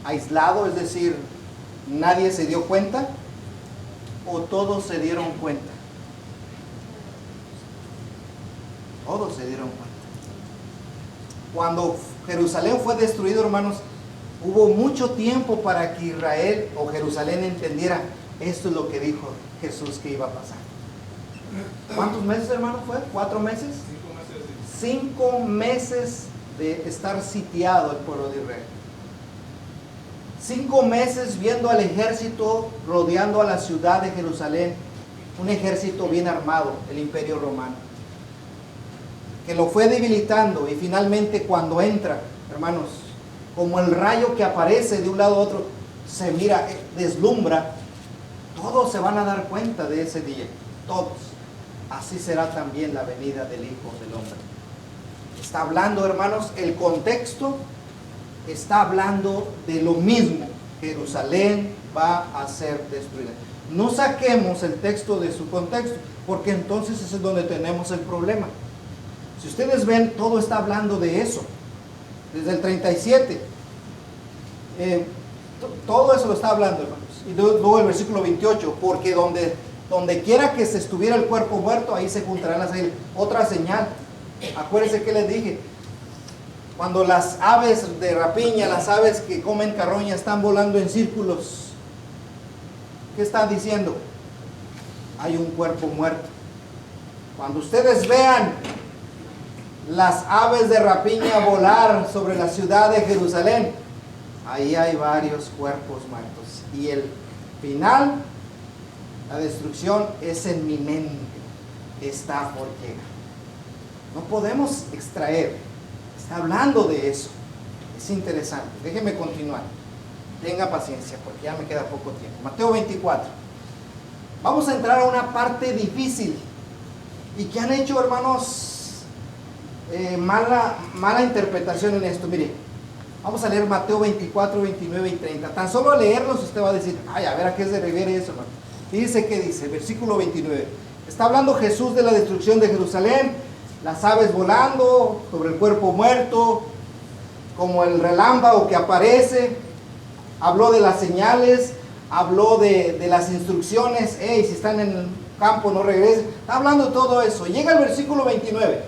aislado, es decir, nadie se dio cuenta, o todos se dieron cuenta? Todos se dieron cuenta. Cuando Jerusalén fue destruido, hermanos, hubo mucho tiempo para que Israel o Jerusalén entendiera, esto es lo que dijo Jesús que iba a pasar. ¿Cuántos meses, hermano, fue? ¿4 meses? 5 meses de estar sitiado el pueblo de Israel. 5 meses viendo al ejército rodeando a la ciudad de Jerusalén, un ejército bien armado, el Imperio Romano, que lo fue debilitando, y finalmente cuando entra, hermanos, como el rayo que aparece de un lado a otro, se mira, deslumbra, todos se van a dar cuenta de ese día, todos. Así será también la venida del Hijo del Hombre. Está hablando, hermanos, el contexto está hablando de lo mismo. Jerusalén va a ser destruida. No saquemos el texto de su contexto, porque entonces ese es donde tenemos el problema. Si ustedes ven, todo está hablando de eso. Desde el 37. Todo eso lo está hablando, hermanos. Y luego el versículo 28. Porque donde quiera que se estuviera el cuerpo muerto, ahí se juntarán las águilas. Otra señal. Acuérdense que les dije. Cuando las aves de rapiña, las aves que comen carroña, están volando en círculos, ¿qué están diciendo? Hay un cuerpo muerto. Cuando ustedes vean las aves de rapiña volar sobre la ciudad de Jerusalén, ahí hay varios cuerpos muertos. Y el final, la destrucción es inminente, está por llegar. No podemos extraer, está hablando de eso. Es interesante. Déjenme continuar. Tenga paciencia porque ya me queda poco tiempo. Mateo 24. Vamos a entrar a una parte difícil y que han hecho, hermanos, mala interpretación en esto. Mire, vamos a leer Mateo 24, 29 y 30. Tan solo a leerlos usted va a decir, ay, a ver a qué se refiere eso, hermano. Dice, ¿qué dice? Versículo 29. Está hablando Jesús de la destrucción de Jerusalén, las aves volando sobre el cuerpo muerto, como el relámpago que aparece. Habló de las señales, habló de las instrucciones. Hey, si están en el campo no regresen. Está hablando de todo eso. Llega el versículo 29.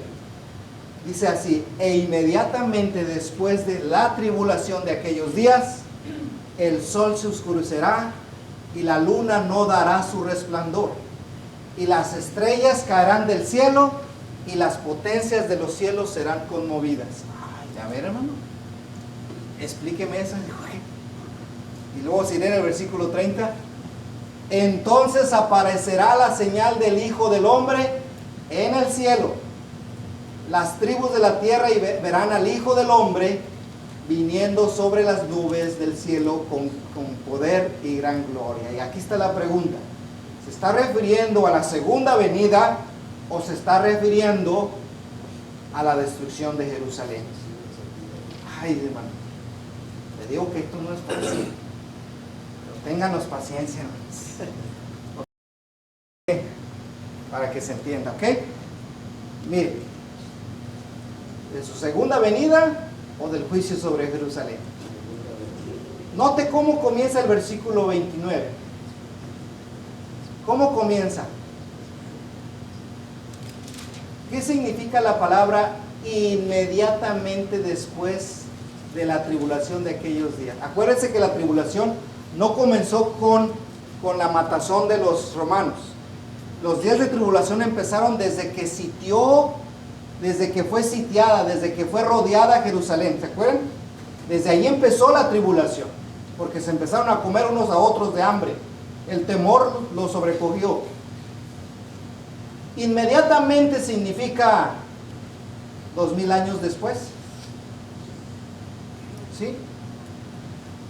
Dice así: e inmediatamente después de la tribulación de aquellos días, el sol se oscurecerá y la luna no dará su resplandor, y las estrellas caerán del cielo y las potencias de los cielos serán conmovidas. Ay, a ver, hermano, explíqueme eso. Y luego si leen el versículo 30, entonces aparecerá la señal del Hijo del Hombre en el cielo. Las tribus de la tierra y verán al Hijo del Hombre viniendo sobre las nubes del cielo con poder y gran gloria. Y aquí está la pregunta: ¿se está refiriendo a la segunda venida o se está refiriendo a la destrucción de Jerusalén? Ay, hermano, le digo que esto no es fácil. Ténganos paciencia, hermanos. Okay. Para que se entienda, ¿ok? Mire, de su segunda venida o del juicio sobre Jerusalén. Note cómo comienza el versículo 29. ¿Cómo comienza? ¿Qué significa la palabra inmediatamente después de la tribulación de aquellos días? Acuérdense que la tribulación no comenzó con la matazón de los romanos. Los días de tribulación empezaron desde que fue sitiada, desde que fue rodeada Jerusalén. ¿Se acuerdan? Desde ahí empezó la tribulación, porque se empezaron a comer unos a otros de hambre. El temor los sobrecogió. Inmediatamente significa 2000 años después. ¿Sí?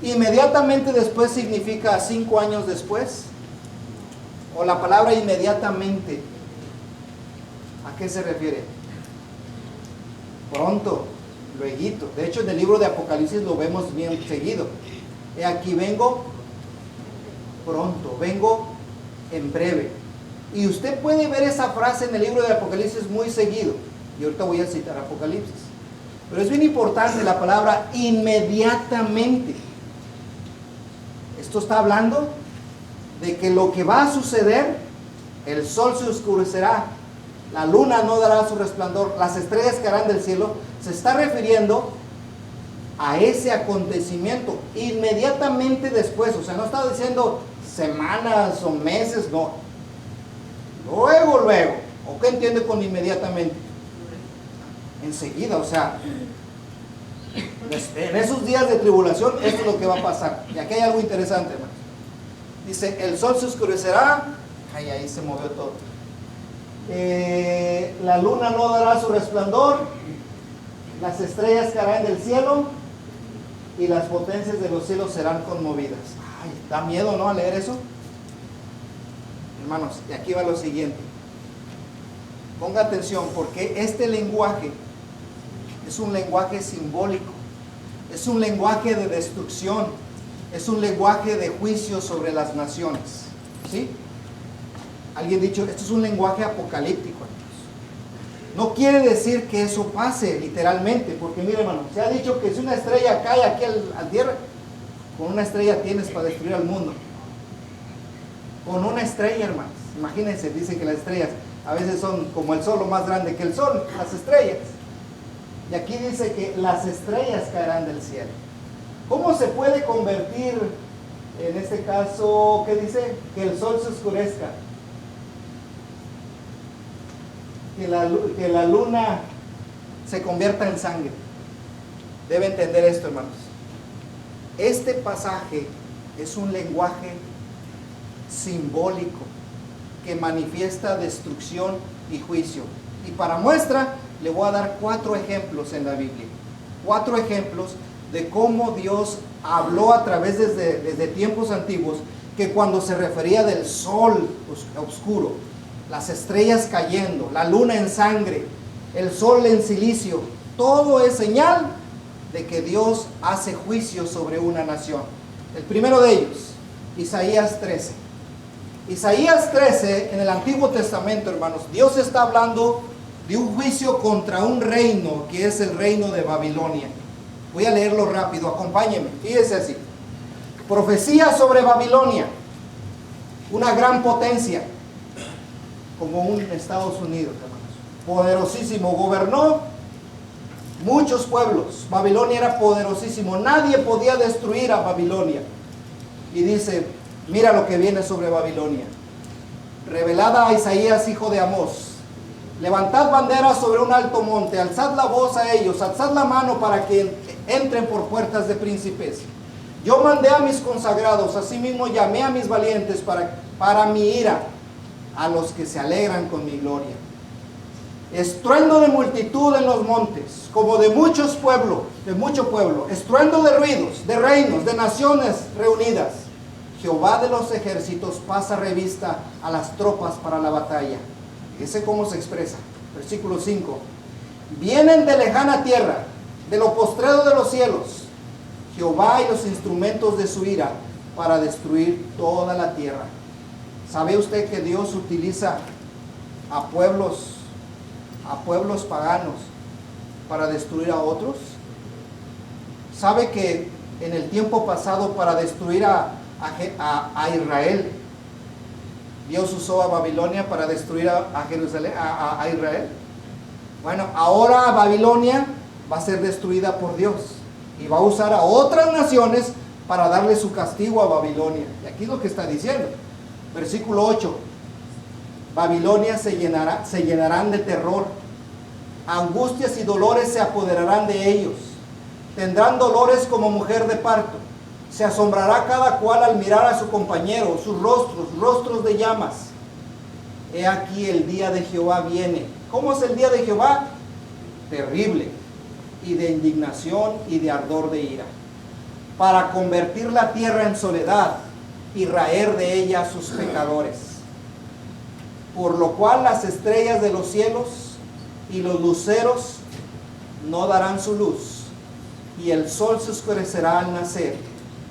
Inmediatamente después significa 5 años después. O la palabra inmediatamente, ¿a qué se refiere? Pronto, lueguito. De hecho, en el libro de Apocalipsis lo vemos bien seguido. He aquí vengo pronto, vengo en breve. Y usted puede ver esa frase en el libro de Apocalipsis muy seguido. Y ahorita voy a citar Apocalipsis. Pero es bien importante la palabra inmediatamente. Esto está hablando de que lo que va a suceder, el sol se oscurecerá, la luna no dará su resplandor, las estrellas caerán del cielo. Se está refiriendo a ese acontecimiento inmediatamente después. O sea, no está diciendo semanas o meses, no. Luego. ¿O qué entiende con inmediatamente? Enseguida, o sea, en esos días de tribulación, esto es lo que va a pasar. Y aquí hay algo interesante, hermanos. Dice, el sol se oscurecerá. Ay, ahí se movió todo. La luna no dará su resplandor. Las estrellas caerán del cielo. Y las potencias de los cielos serán conmovidas. Ay, da miedo, ¿no? A leer eso. Hermanos, y aquí va lo siguiente. Ponga atención, porque este lenguaje es un lenguaje simbólico. Es un lenguaje de destrucción. Es un lenguaje de juicio sobre las naciones. ¿Sí? Alguien ha dicho, esto es un lenguaje apocalíptico. No quiere decir que eso pase literalmente, porque mire, hermano, se ha dicho que si una estrella cae aquí al tierra, con una estrella tienes para destruir al mundo. Con una estrella, hermanos. Imagínense, dicen que las estrellas a veces son como el sol o más grande que el sol, las estrellas. Y aquí dice que las estrellas caerán del cielo. ¿Cómo se puede convertir, en este caso, qué dice? Que el sol se oscurezca. Que la luna se convierta en sangre. Debe entender esto, hermanos. Este pasaje es un lenguaje simbólico que manifiesta destrucción y juicio. Y para muestra, le voy a dar 4 ejemplos en la Biblia. 4 ejemplos de cómo Dios habló a través desde tiempos antiguos, que cuando se refería del sol oscuro, las estrellas cayendo, la luna en sangre, el sol en silicio, todo es señal de que Dios hace juicio sobre una nación. El primero de ellos, Isaías 13. Isaías 13, en el Antiguo Testamento, hermanos, Dios está hablando de un juicio contra un reino, que es el reino de Babilonia. Voy a leerlo rápido, acompáñenme, fíjese así. Profecía sobre Babilonia, una gran potencia, como un Estados Unidos, hermanos, poderosísimo, gobernó muchos pueblos. Babilonia era poderosísimo, nadie podía destruir a Babilonia. Y dice, mira lo que viene sobre Babilonia. Revelada a Isaías, hijo de Amós. Levantad banderas sobre un alto monte, alzad la voz a ellos, alzad la mano para que entren por puertas de príncipes. Yo mandé a mis consagrados, asimismo llamé a mis valientes para mi ira, a los que se alegran con mi gloria. Estruendo de multitud en los montes, como de mucho pueblo, estruendo de ruidos, de reinos, de naciones reunidas. Jehová de los ejércitos pasa revista a las tropas para la batalla. Fíjese cómo se expresa. Versículo 5. Vienen de lejana tierra, de lo postrero de los cielos, Jehová y los instrumentos de su ira, para destruir toda la tierra. ¿Sabe usted que Dios utiliza a pueblos paganos para destruir a otros? ¿Sabe que en el tiempo pasado para destruir a Israel, Dios usó a Babilonia para destruir a Jerusalén, a Israel? Bueno, ahora Babilonia va a ser destruida por Dios y va a usar a otras naciones para darle su castigo a Babilonia. Y aquí es lo que está diciendo. Versículo 8. Babilonia se llenarán de terror. Angustias y dolores se apoderarán de ellos. Tendrán dolores como mujer de parto. Se asombrará cada cual al mirar a su compañero, sus rostros de llamas. He aquí el día de Jehová viene. ¿Cómo es el día de Jehová? Terrible, y de indignación y de ardor de ira, para convertir la tierra en soledad y raer de ella a sus pecadores. Por lo cual las estrellas de los cielos y los luceros no darán su luz, y el sol se oscurecerá al nacer,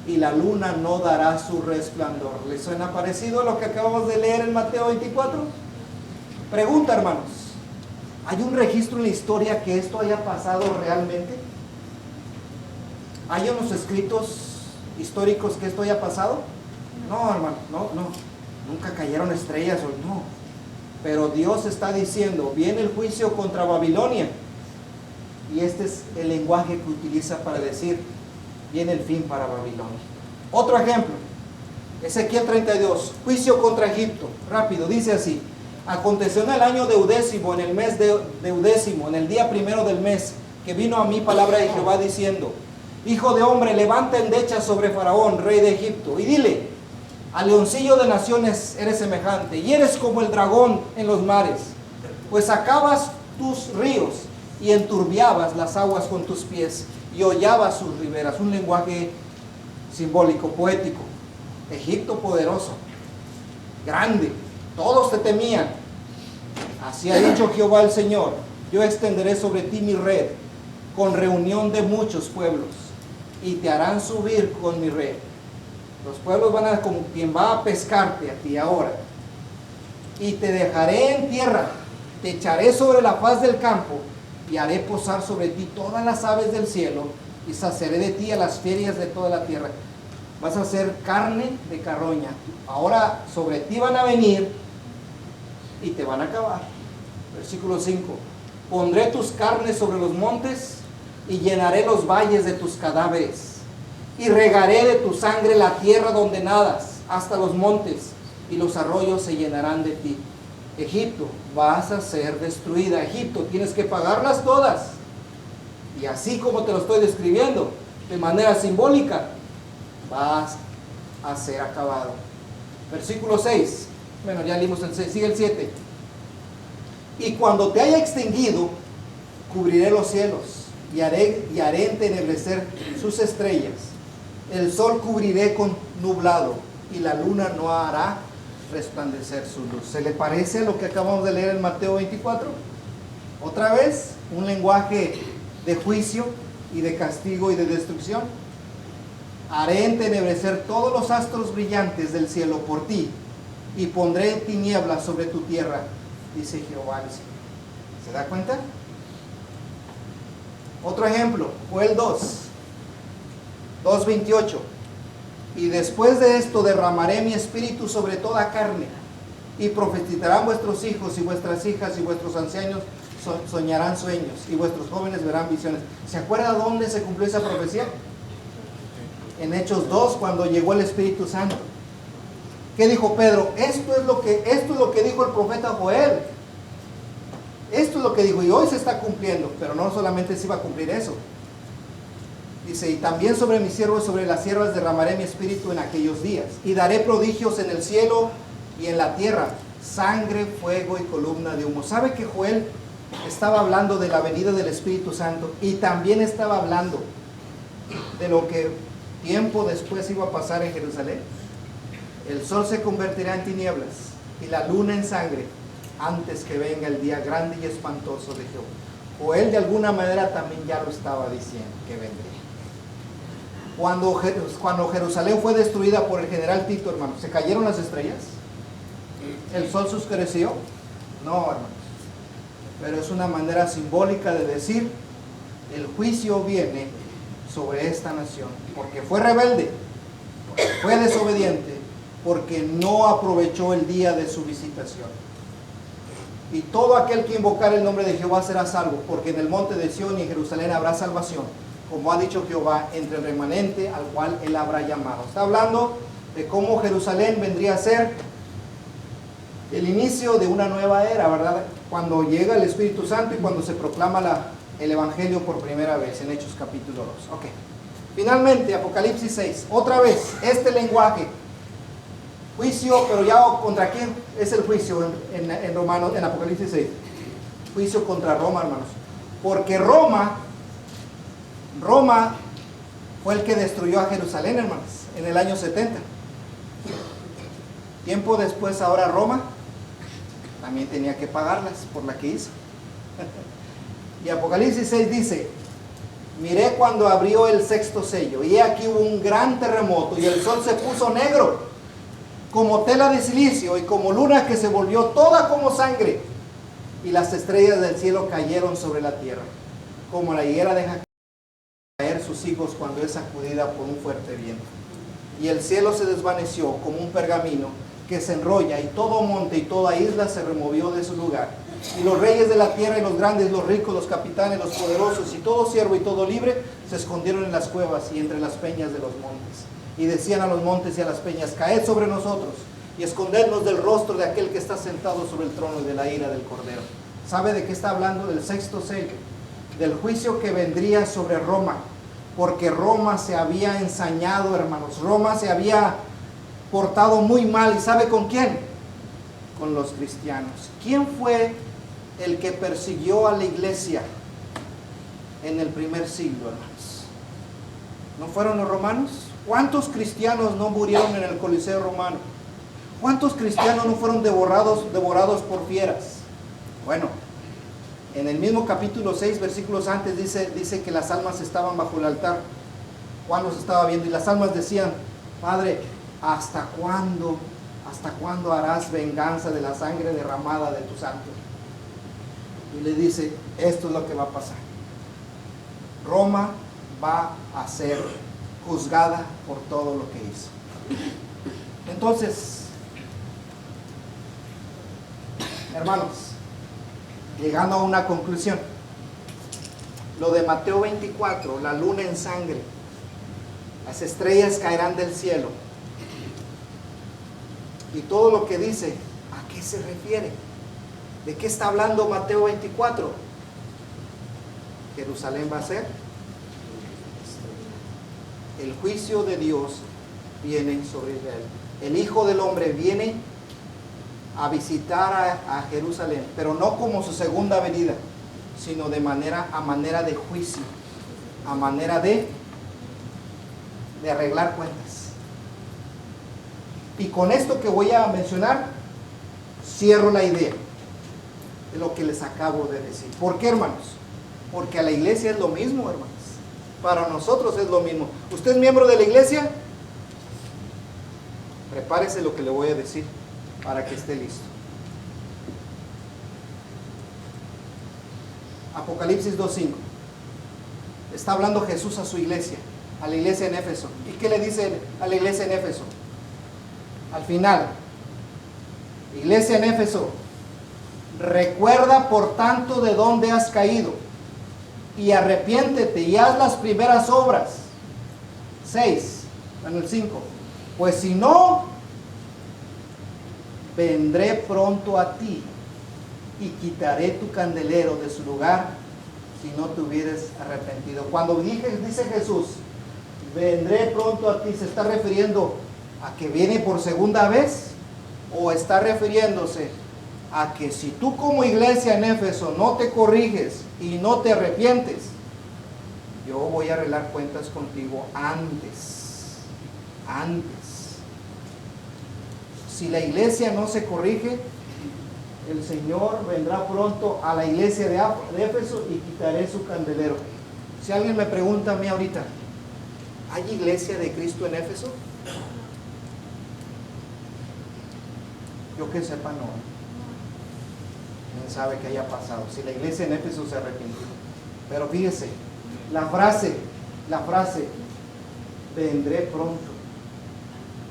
y la luna no dará su resplandor. ¿Les suena parecido a lo que acabamos de leer en Mateo 24? Pregunta, hermanos, ¿hay un registro en la historia que esto haya pasado realmente? ¿Hay unos escritos históricos que esto haya pasado? No, hermano, no. Nunca cayeron estrellas, no. Pero Dios está diciendo, viene el juicio contra Babilonia. Y este es el lenguaje que utiliza para decir, viene el fin para Babilonia. Otro ejemplo, Ezequiel 32, juicio contra Egipto. Rápido, dice así: aconteció en el año deudécimo, en el mes deudécimo, en el día primero del mes, que vino a mí palabra de Jehová diciendo: hijo de hombre, levanta endecha sobre Faraón, rey de Egipto, y dile: al leoncillo de naciones eres semejante, y eres como el dragón en los mares, pues sacabas tus ríos y enturbiabas las aguas con tus pies, y hollabas sus riberas. Un lenguaje simbólico, poético. Egipto poderoso, grande, todos te temían. Así ha dicho Jehová el Señor: yo extenderé sobre ti mi red, con reunión de muchos pueblos, y te harán subir con mi red. Los pueblos van a, como quien va a pescarte a ti ahora. Y te dejaré en tierra, te echaré sobre la faz del campo, y haré posar sobre ti todas las aves del cielo, y saciaré de ti a las fieras de toda la tierra. Vas a ser carne de carroña. Ahora sobre ti van a venir y te van a acabar. Versículo 5. Pondré tus carnes sobre los montes y llenaré los valles de tus cadáveres, y regaré de tu sangre la tierra donde nadas hasta los montes, y los arroyos se llenarán de ti. Egipto, vas a ser destruida. Egipto, tienes que pagarlas todas. Y así como te lo estoy describiendo, de manera simbólica, vas a ser acabado. Versículo 6. Bueno, ya leímos el 6, sigue el 7. Y cuando te haya extinguido, cubriré los cielos, y haré entenebrecer sus estrellas. El sol cubriré con nublado, y la luna no hará resplandecer su luz. ¿Se le parece a lo que acabamos de leer en Mateo 24? Otra vez, un lenguaje de juicio y de castigo y de destrucción. Haré entenebrecer todos los astros brillantes del cielo por ti, y pondré tinieblas sobre tu tierra, dice Jehová. ¿Se da cuenta? Otro ejemplo, Joel 2:28. Y después de esto derramaré mi espíritu sobre toda carne, y profetizarán vuestros hijos y vuestras hijas, y vuestros ancianos soñarán sueños, y vuestros jóvenes verán visiones. ¿Se acuerda dónde se cumplió esa profecía? En Hechos 2, cuando llegó el Espíritu Santo. ¿Qué dijo Pedro? Esto es lo que dijo el profeta Joel. Esto es lo que dijo, y hoy se está cumpliendo. Pero no solamente se iba a cumplir eso. Dice: y también sobre mis siervos, sobre las siervas derramaré mi espíritu en aquellos días, y daré prodigios en el cielo y en la tierra, sangre, fuego y columna de humo. ¿Sabe que Joel estaba hablando de la venida del Espíritu Santo? Y también estaba hablando de lo que tiempo después iba a pasar en Jerusalén. El sol se convertirá en tinieblas y la luna en sangre antes que venga el día grande y espantoso de Jehová. Joel de alguna manera también ya lo estaba diciendo que vendría. Cuando Jerusalén fue destruida por el general Tito, hermanos, ¿se cayeron las estrellas? ¿El sol se oscureció? No, hermanos. Pero es una manera simbólica de decir, el juicio viene sobre esta nación, porque fue rebelde, porque fue desobediente, porque no aprovechó el día de su visitación. Y todo aquel que invocar el nombre de Jehová será salvo, porque en el monte de Sión y en Jerusalén habrá salvación, como ha dicho Jehová, entre el remanente al cual él habrá llamado. Está hablando de cómo Jerusalén vendría a ser el inicio de una nueva era, ¿verdad? Cuando llega el Espíritu Santo y cuando se proclama el Evangelio por primera vez en Hechos capítulo 2. Ok. Finalmente, Apocalipsis 6. Otra vez, este lenguaje. Juicio, pero ya ¿contra quién es el juicio en Romanos, en Apocalipsis 6? Juicio contra Roma, hermanos. Porque Roma fue el que destruyó a Jerusalén, hermanos, en el año 70. Tiempo después, ahora Roma también tenía que pagarlas por la que hizo. Y Apocalipsis 6 dice, miré cuando abrió el sexto sello, y aquí hubo un gran terremoto, y el sol se puso negro, como tela de silicio, y como luna que se volvió toda como sangre, y las estrellas del cielo cayeron sobre la tierra, como la higuera deja caer sus higos cuando es sacudida por un fuerte viento. Y el cielo se desvaneció como un pergamino que se enrolla, y todo monte y toda isla se removió de su lugar. Y los reyes de la tierra y los grandes, los ricos, los capitanes, los poderosos y todo siervo y todo libre se escondieron en las cuevas y entre las peñas de los montes. Y decían a los montes y a las peñas, caed sobre nosotros y escondednos del rostro de aquel que está sentado sobre el trono y de la ira del Cordero. ¿Sabe de qué está hablando? Del sexto sello, del juicio que vendría sobre Roma, porque Roma se había ensañado, hermanos. Roma se había portado muy mal. ¿Y sabe con quién? Con los cristianos. ¿Quién fue el que persiguió a la iglesia en el primer siglo, hermanos? ¿No fueron los romanos? ¿Cuántos cristianos no murieron en el Coliseo romano? ¿Cuántos cristianos no fueron devorados por fieras? Bueno, en el mismo capítulo 6, versículos antes, dice que las almas estaban bajo el altar. Juan los estaba viendo y las almas decían, Padre, ¿hasta cuándo harás venganza de la sangre derramada de tu santo? Y le dice, esto es lo que va a pasar. Roma va a ser juzgada por todo lo que hizo. Entonces, hermanos, llegando a una conclusión, lo de Mateo 24, la luna en sangre, las estrellas caerán del cielo, y todo lo que dice, ¿a qué se refiere? ¿De qué está hablando Mateo 24? Jerusalén va a ser el juicio de Dios viene sobre Israel. El Hijo del Hombre viene a visitar a Jerusalén, pero no como su segunda venida, sino a manera de juicio, a manera de arreglar cuentas. Y con esto que voy a mencionar, cierro la idea de lo que les acabo de decir. ¿Por qué, hermanos? Porque a la iglesia es lo mismo, hermanos. Para nosotros es lo mismo. ¿Usted es miembro de la iglesia? Prepárese lo que le voy a decir para que esté listo. Apocalipsis 2:5. Está hablando Jesús a su iglesia, a la iglesia en Éfeso. ¿Y qué le dice a la iglesia en Éfeso? Al final, iglesia en Éfeso, recuerda por tanto de dónde has caído y arrepiéntete y haz las primeras obras. 6, en el 5. Pues si no, vendré pronto a ti y quitaré tu candelero de su lugar si no te hubieras arrepentido. Cuando dice Jesús, vendré pronto a ti, ¿se está refiriendo a que viene por segunda vez? ¿O está refiriéndose a que si tú como iglesia en Éfeso no te corriges y no te arrepientes, yo voy a arreglar cuentas contigo antes? Si la iglesia no se corrige, el Señor vendrá pronto a la iglesia de Éfeso y quitaré su candelero. Si alguien me pregunta a mí ahorita, ¿Hay iglesia de Cristo en Éfeso? Yo que sepa, no. Quién sabe qué haya pasado, si la iglesia en Éfeso se arrepintió. Pero fíjese, la frase, vendré pronto.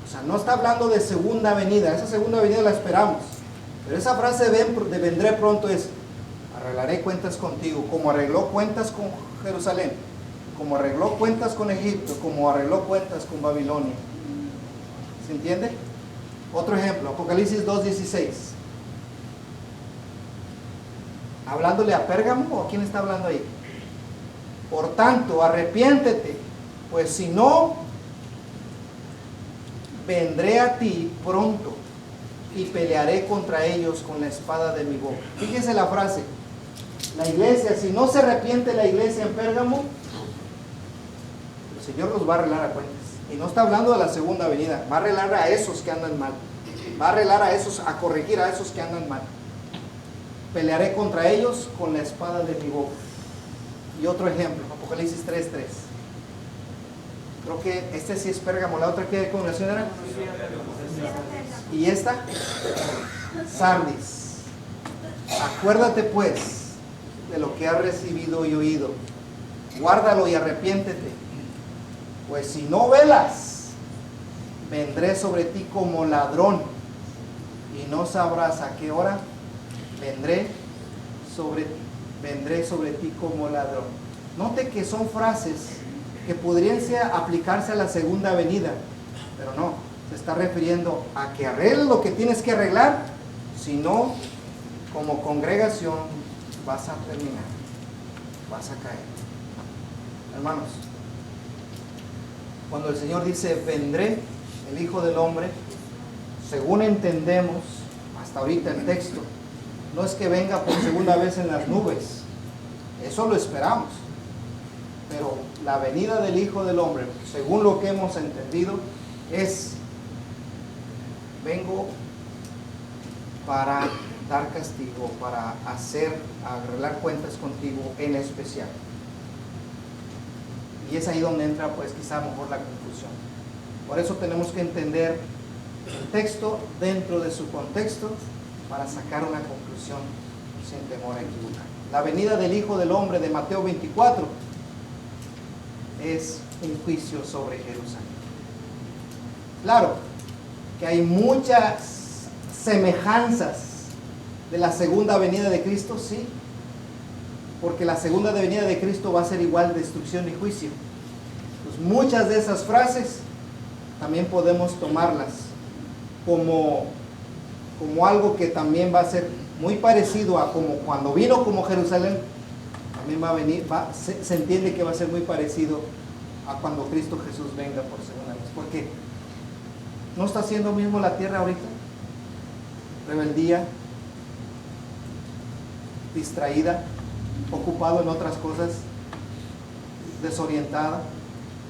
O sea, no está hablando de segunda venida, esa segunda venida la esperamos. Pero esa frase de vendré pronto es, arreglaré cuentas contigo, como arregló cuentas con Jerusalén, como arregló cuentas con Egipto, como arregló cuentas con Babilonia. ¿Se entiende? Otro ejemplo, Apocalipsis 2:16. ¿Hablándole a Pérgamo o a quién está hablando ahí? Por tanto, arrepiéntete, pues si no, vendré a ti pronto y pelearé contra ellos con la espada de mi boca. Fíjese la frase. La iglesia, si no se arrepiente la iglesia en Pérgamo, el Señor los va a arreglar a cuentas. Y no está hablando de la segunda venida, va a arreglar a esos que andan mal. Va a arreglar a esos, a corregir a esos que andan mal. Pelearé contra ellos con la espada de mi boca. Y otro ejemplo, Apocalipsis 3:3. Creo que este sí es Pérgamo. ¿La otra qué congregación era? Y esta, Sardis. Acuérdate pues de lo que has recibido y oído. Guárdalo y arrepiéntete. Pues si no velas, vendré sobre ti como ladrón y no sabrás a qué hora vendré sobre ti como ladrón. Note que son frases que podrían aplicarse a la segunda venida, pero no, se está refiriendo a que arregles lo que tienes que arreglar, si no, como congregación vas a terminar, vas a caer. Hermanos, cuando el Señor dice vendré, el Hijo del Hombre, según entendemos hasta ahorita el texto, no es que venga por segunda vez en las nubes, eso lo esperamos, pero la venida del Hijo del Hombre, según lo que hemos entendido, es vengo para dar castigo, para arreglar cuentas contigo en especial. Y es ahí donde entra pues quizá a lo mejor la confusión. Por eso tenemos que entender el texto dentro de su contexto para sacar una conclusión sin temor a equivocar. La venida del Hijo del Hombre de Mateo 24 es un juicio sobre Jerusalén. Claro que hay muchas semejanzas de la segunda venida de Cristo, sí, porque la segunda venida de Cristo va a ser igual destrucción y juicio. Pues muchas de esas frases también podemos tomarlas como algo que también va a ser muy parecido a como cuando vino como Jerusalén, también va a venir, se entiende que va a ser muy parecido a cuando Cristo Jesús venga por segunda vez. Porque no está haciendo mismo la tierra ahorita, rebeldía, distraída, ocupado en otras cosas, desorientada,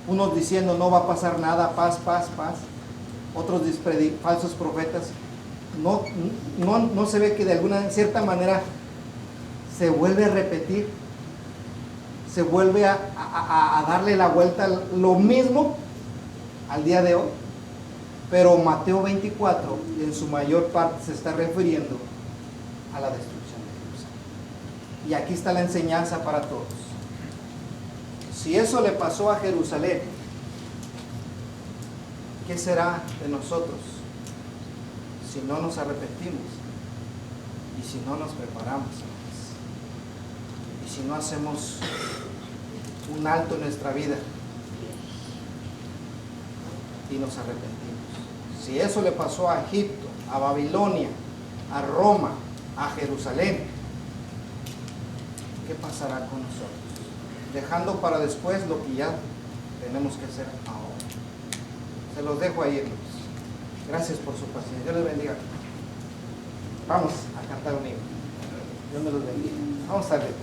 unos diciendo no va a pasar nada, paz, paz, paz, otros falsos profetas. No se ve que de alguna cierta manera se vuelve a repetir, se vuelve a darle la vuelta lo mismo al día de hoy, pero Mateo 24 en su mayor parte se está refiriendo a la destrucción de Jerusalén. Y aquí está la enseñanza para todos. Si eso le pasó a Jerusalén, ¿qué será de nosotros si no nos arrepentimos y si no nos preparamos y si no hacemos un alto en nuestra vida y nos arrepentimos? Si eso le pasó a Egipto, a Babilonia, a Roma, a Jerusalén, ¿qué pasará con nosotros? Dejando para después lo que ya tenemos que hacer ahora. Se los dejo ahí, hermanos. Gracias por su paciencia. Dios les bendiga. Vamos a cantar un himno. Dios me los bendiga. Vamos a ver.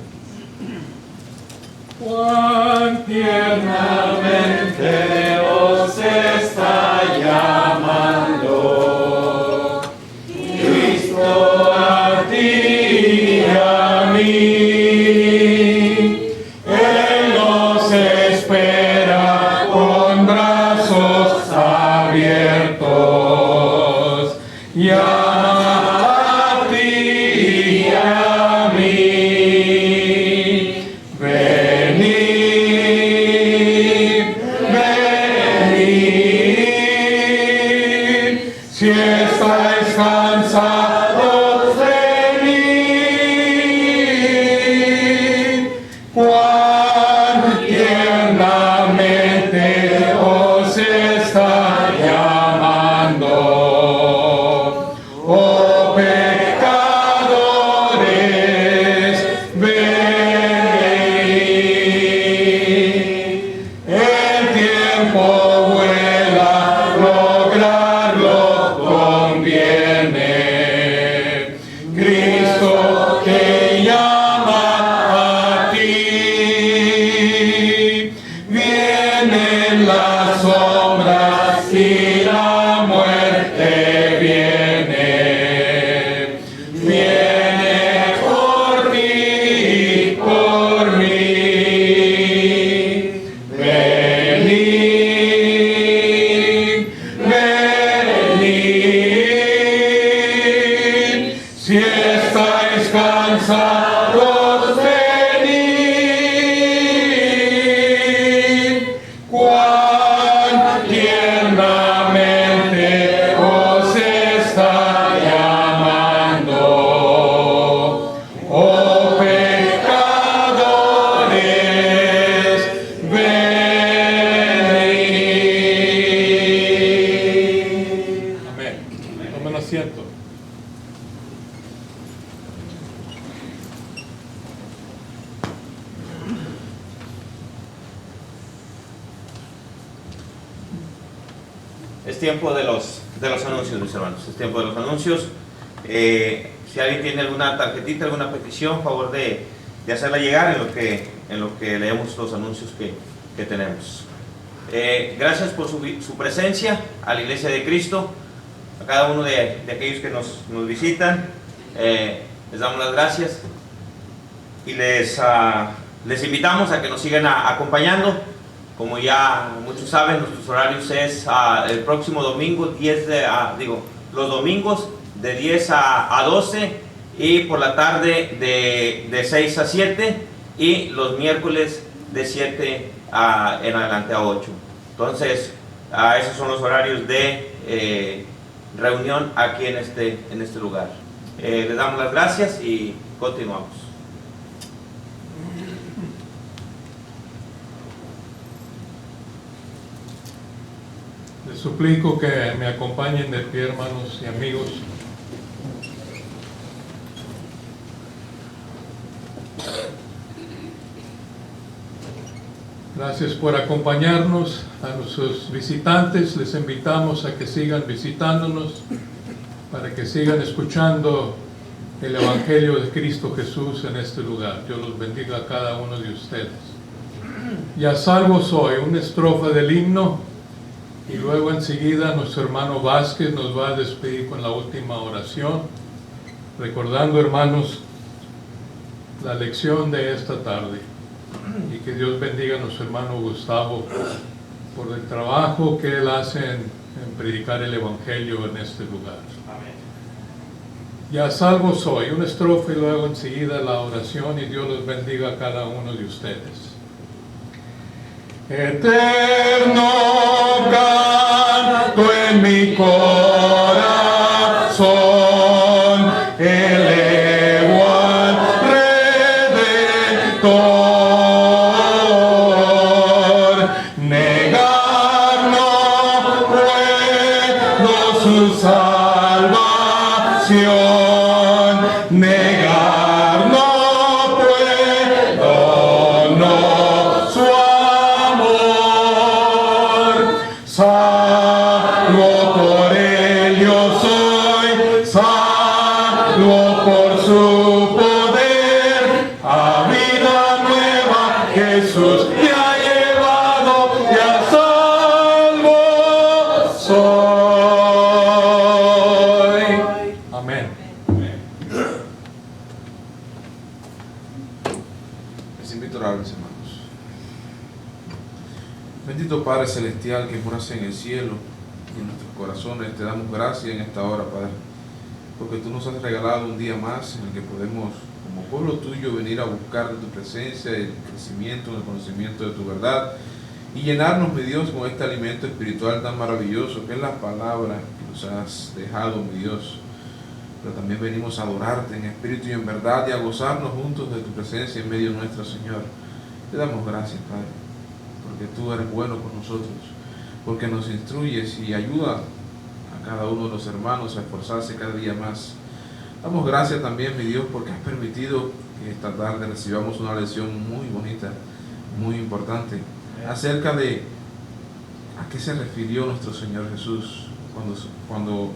Cuán tiernamente os está llamando Cristo a ti y a mí. Él nos espera con es tiempo de los anuncios, mis hermanos. Es tiempo de los anuncios. Si alguien tiene alguna tarjetita, alguna petición, favor de hacerla llegar en lo que leemos los anuncios que tenemos. Gracias por su presencia a la Iglesia de Cristo, a cada uno de aquellos que nos visitan. Les damos las gracias y les invitamos a que nos sigan acompañando. Como ya muchos saben, nuestros horarios es el próximo domingo, los domingos de 10 a 12 y por la tarde de 6 a 7 y los miércoles de 7 en adelante a 8. Entonces, esos son los horarios de reunión aquí en este lugar. Les damos las gracias y continuamos. Les suplico que me acompañen de pie, hermanos y amigos. Gracias por acompañarnos. A nuestros visitantes les invitamos a que sigan visitándonos, para que sigan escuchando el Evangelio de Cristo Jesús en este lugar. Dios los bendiga a cada uno de ustedes. Y a salvo soy, una estrofa del himno, y luego enseguida nuestro hermano Vázquez nos va a despedir con la última oración, recordando, hermanos, la lección de esta tarde. Y que Dios bendiga a nuestro hermano Gustavo por el trabajo que él hace en predicar el Evangelio en este lugar. Amén. Ya salvo soy, una estrofa y luego enseguida la oración, y Dios los bendiga a cada uno de ustedes. Eterno canto en mi corazón, elevo al Redentor. Negar no puedo su salvación, negar no puedo, no su amor. Salvo por él yo soy, salvo por su poder, a vida nueva Jesús me ha llevado y a salvo soy. Amén. Les invito a orar, mis hermanos. Bendito Padre Celestial que moras en el cielo y en nuestros corazones, te damos gracias en esta hora, Padre, porque tú nos has regalado un día más en el que podemos, como pueblo tuyo, venir a buscar de tu presencia, el crecimiento, el conocimiento de tu verdad y llenarnos, mi Dios, con este alimento espiritual tan maravilloso que es la palabra que nos has dejado, mi Dios. Pero también venimos a adorarte en espíritu y en verdad y a gozarnos juntos de tu presencia en medio nuestro, Señor. Te damos gracias, Padre, porque tú eres bueno con nosotros, porque nos instruyes y ayuda a cada uno de los hermanos a esforzarse cada día más. Damos gracias también, mi Dios, porque has permitido que esta tarde recibamos una lección muy bonita, muy importante, acerca de a qué se refirió nuestro Señor Jesús cuando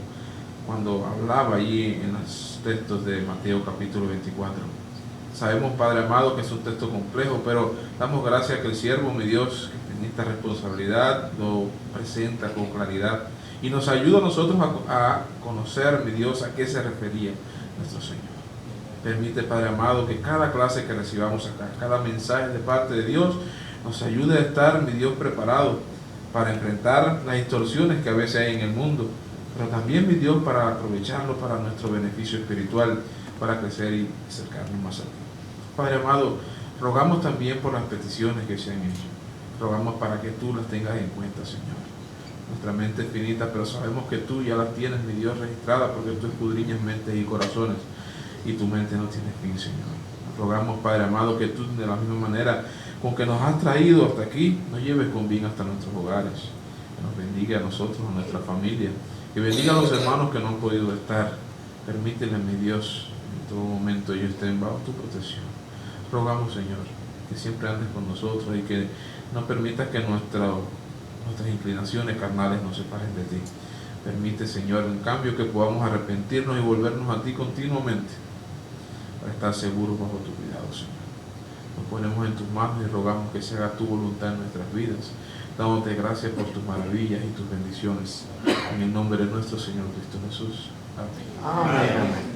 hablaba allí en los textos de Mateo capítulo 24. Sabemos, Padre amado, que es un texto complejo, pero damos gracias que el siervo, mi Dios, que en esta responsabilidad lo presenta con claridad y nos ayuda a nosotros a conocer, mi Dios, a qué se refería nuestro Señor. Permite, Padre amado, que cada clase que recibamos acá, cada mensaje de parte de Dios, nos ayude a estar, mi Dios, preparado para enfrentar las distorsiones que a veces hay en el mundo, pero también, mi Dios, para aprovecharlo para nuestro beneficio espiritual, para crecer y acercarnos más a ti. Padre amado, rogamos también por las peticiones que se han hecho. Rogamos para que tú las tengas en cuenta, Señor. Nuestra mente es finita, pero sabemos que tú ya las tienes, mi Dios, registradas, porque tú escudriñas mentes y corazones, y tu mente no tiene fin, Señor. Rogamos, Padre amado, que tú de la misma manera con que nos has traído hasta aquí, nos lleves con bien hasta nuestros hogares. Que nos bendiga a nosotros, a nuestra familia. Que bendiga a los hermanos que no han podido estar. Permítele, mi Dios, en todo momento ellos estén bajo tu protección. Rogamos, Señor, que siempre andes con nosotros y que no permitas que nuestro nuestras inclinaciones carnales nos separen de ti. Permite, Señor, en cambio que podamos arrepentirnos y volvernos a ti continuamente para estar seguros bajo tu cuidado, Señor. Nos ponemos en tus manos y rogamos que se haga tu voluntad en nuestras vidas, dándote gracias por tus maravillas y tus bendiciones. En el nombre de nuestro Señor Cristo Jesús. Amén. Amén.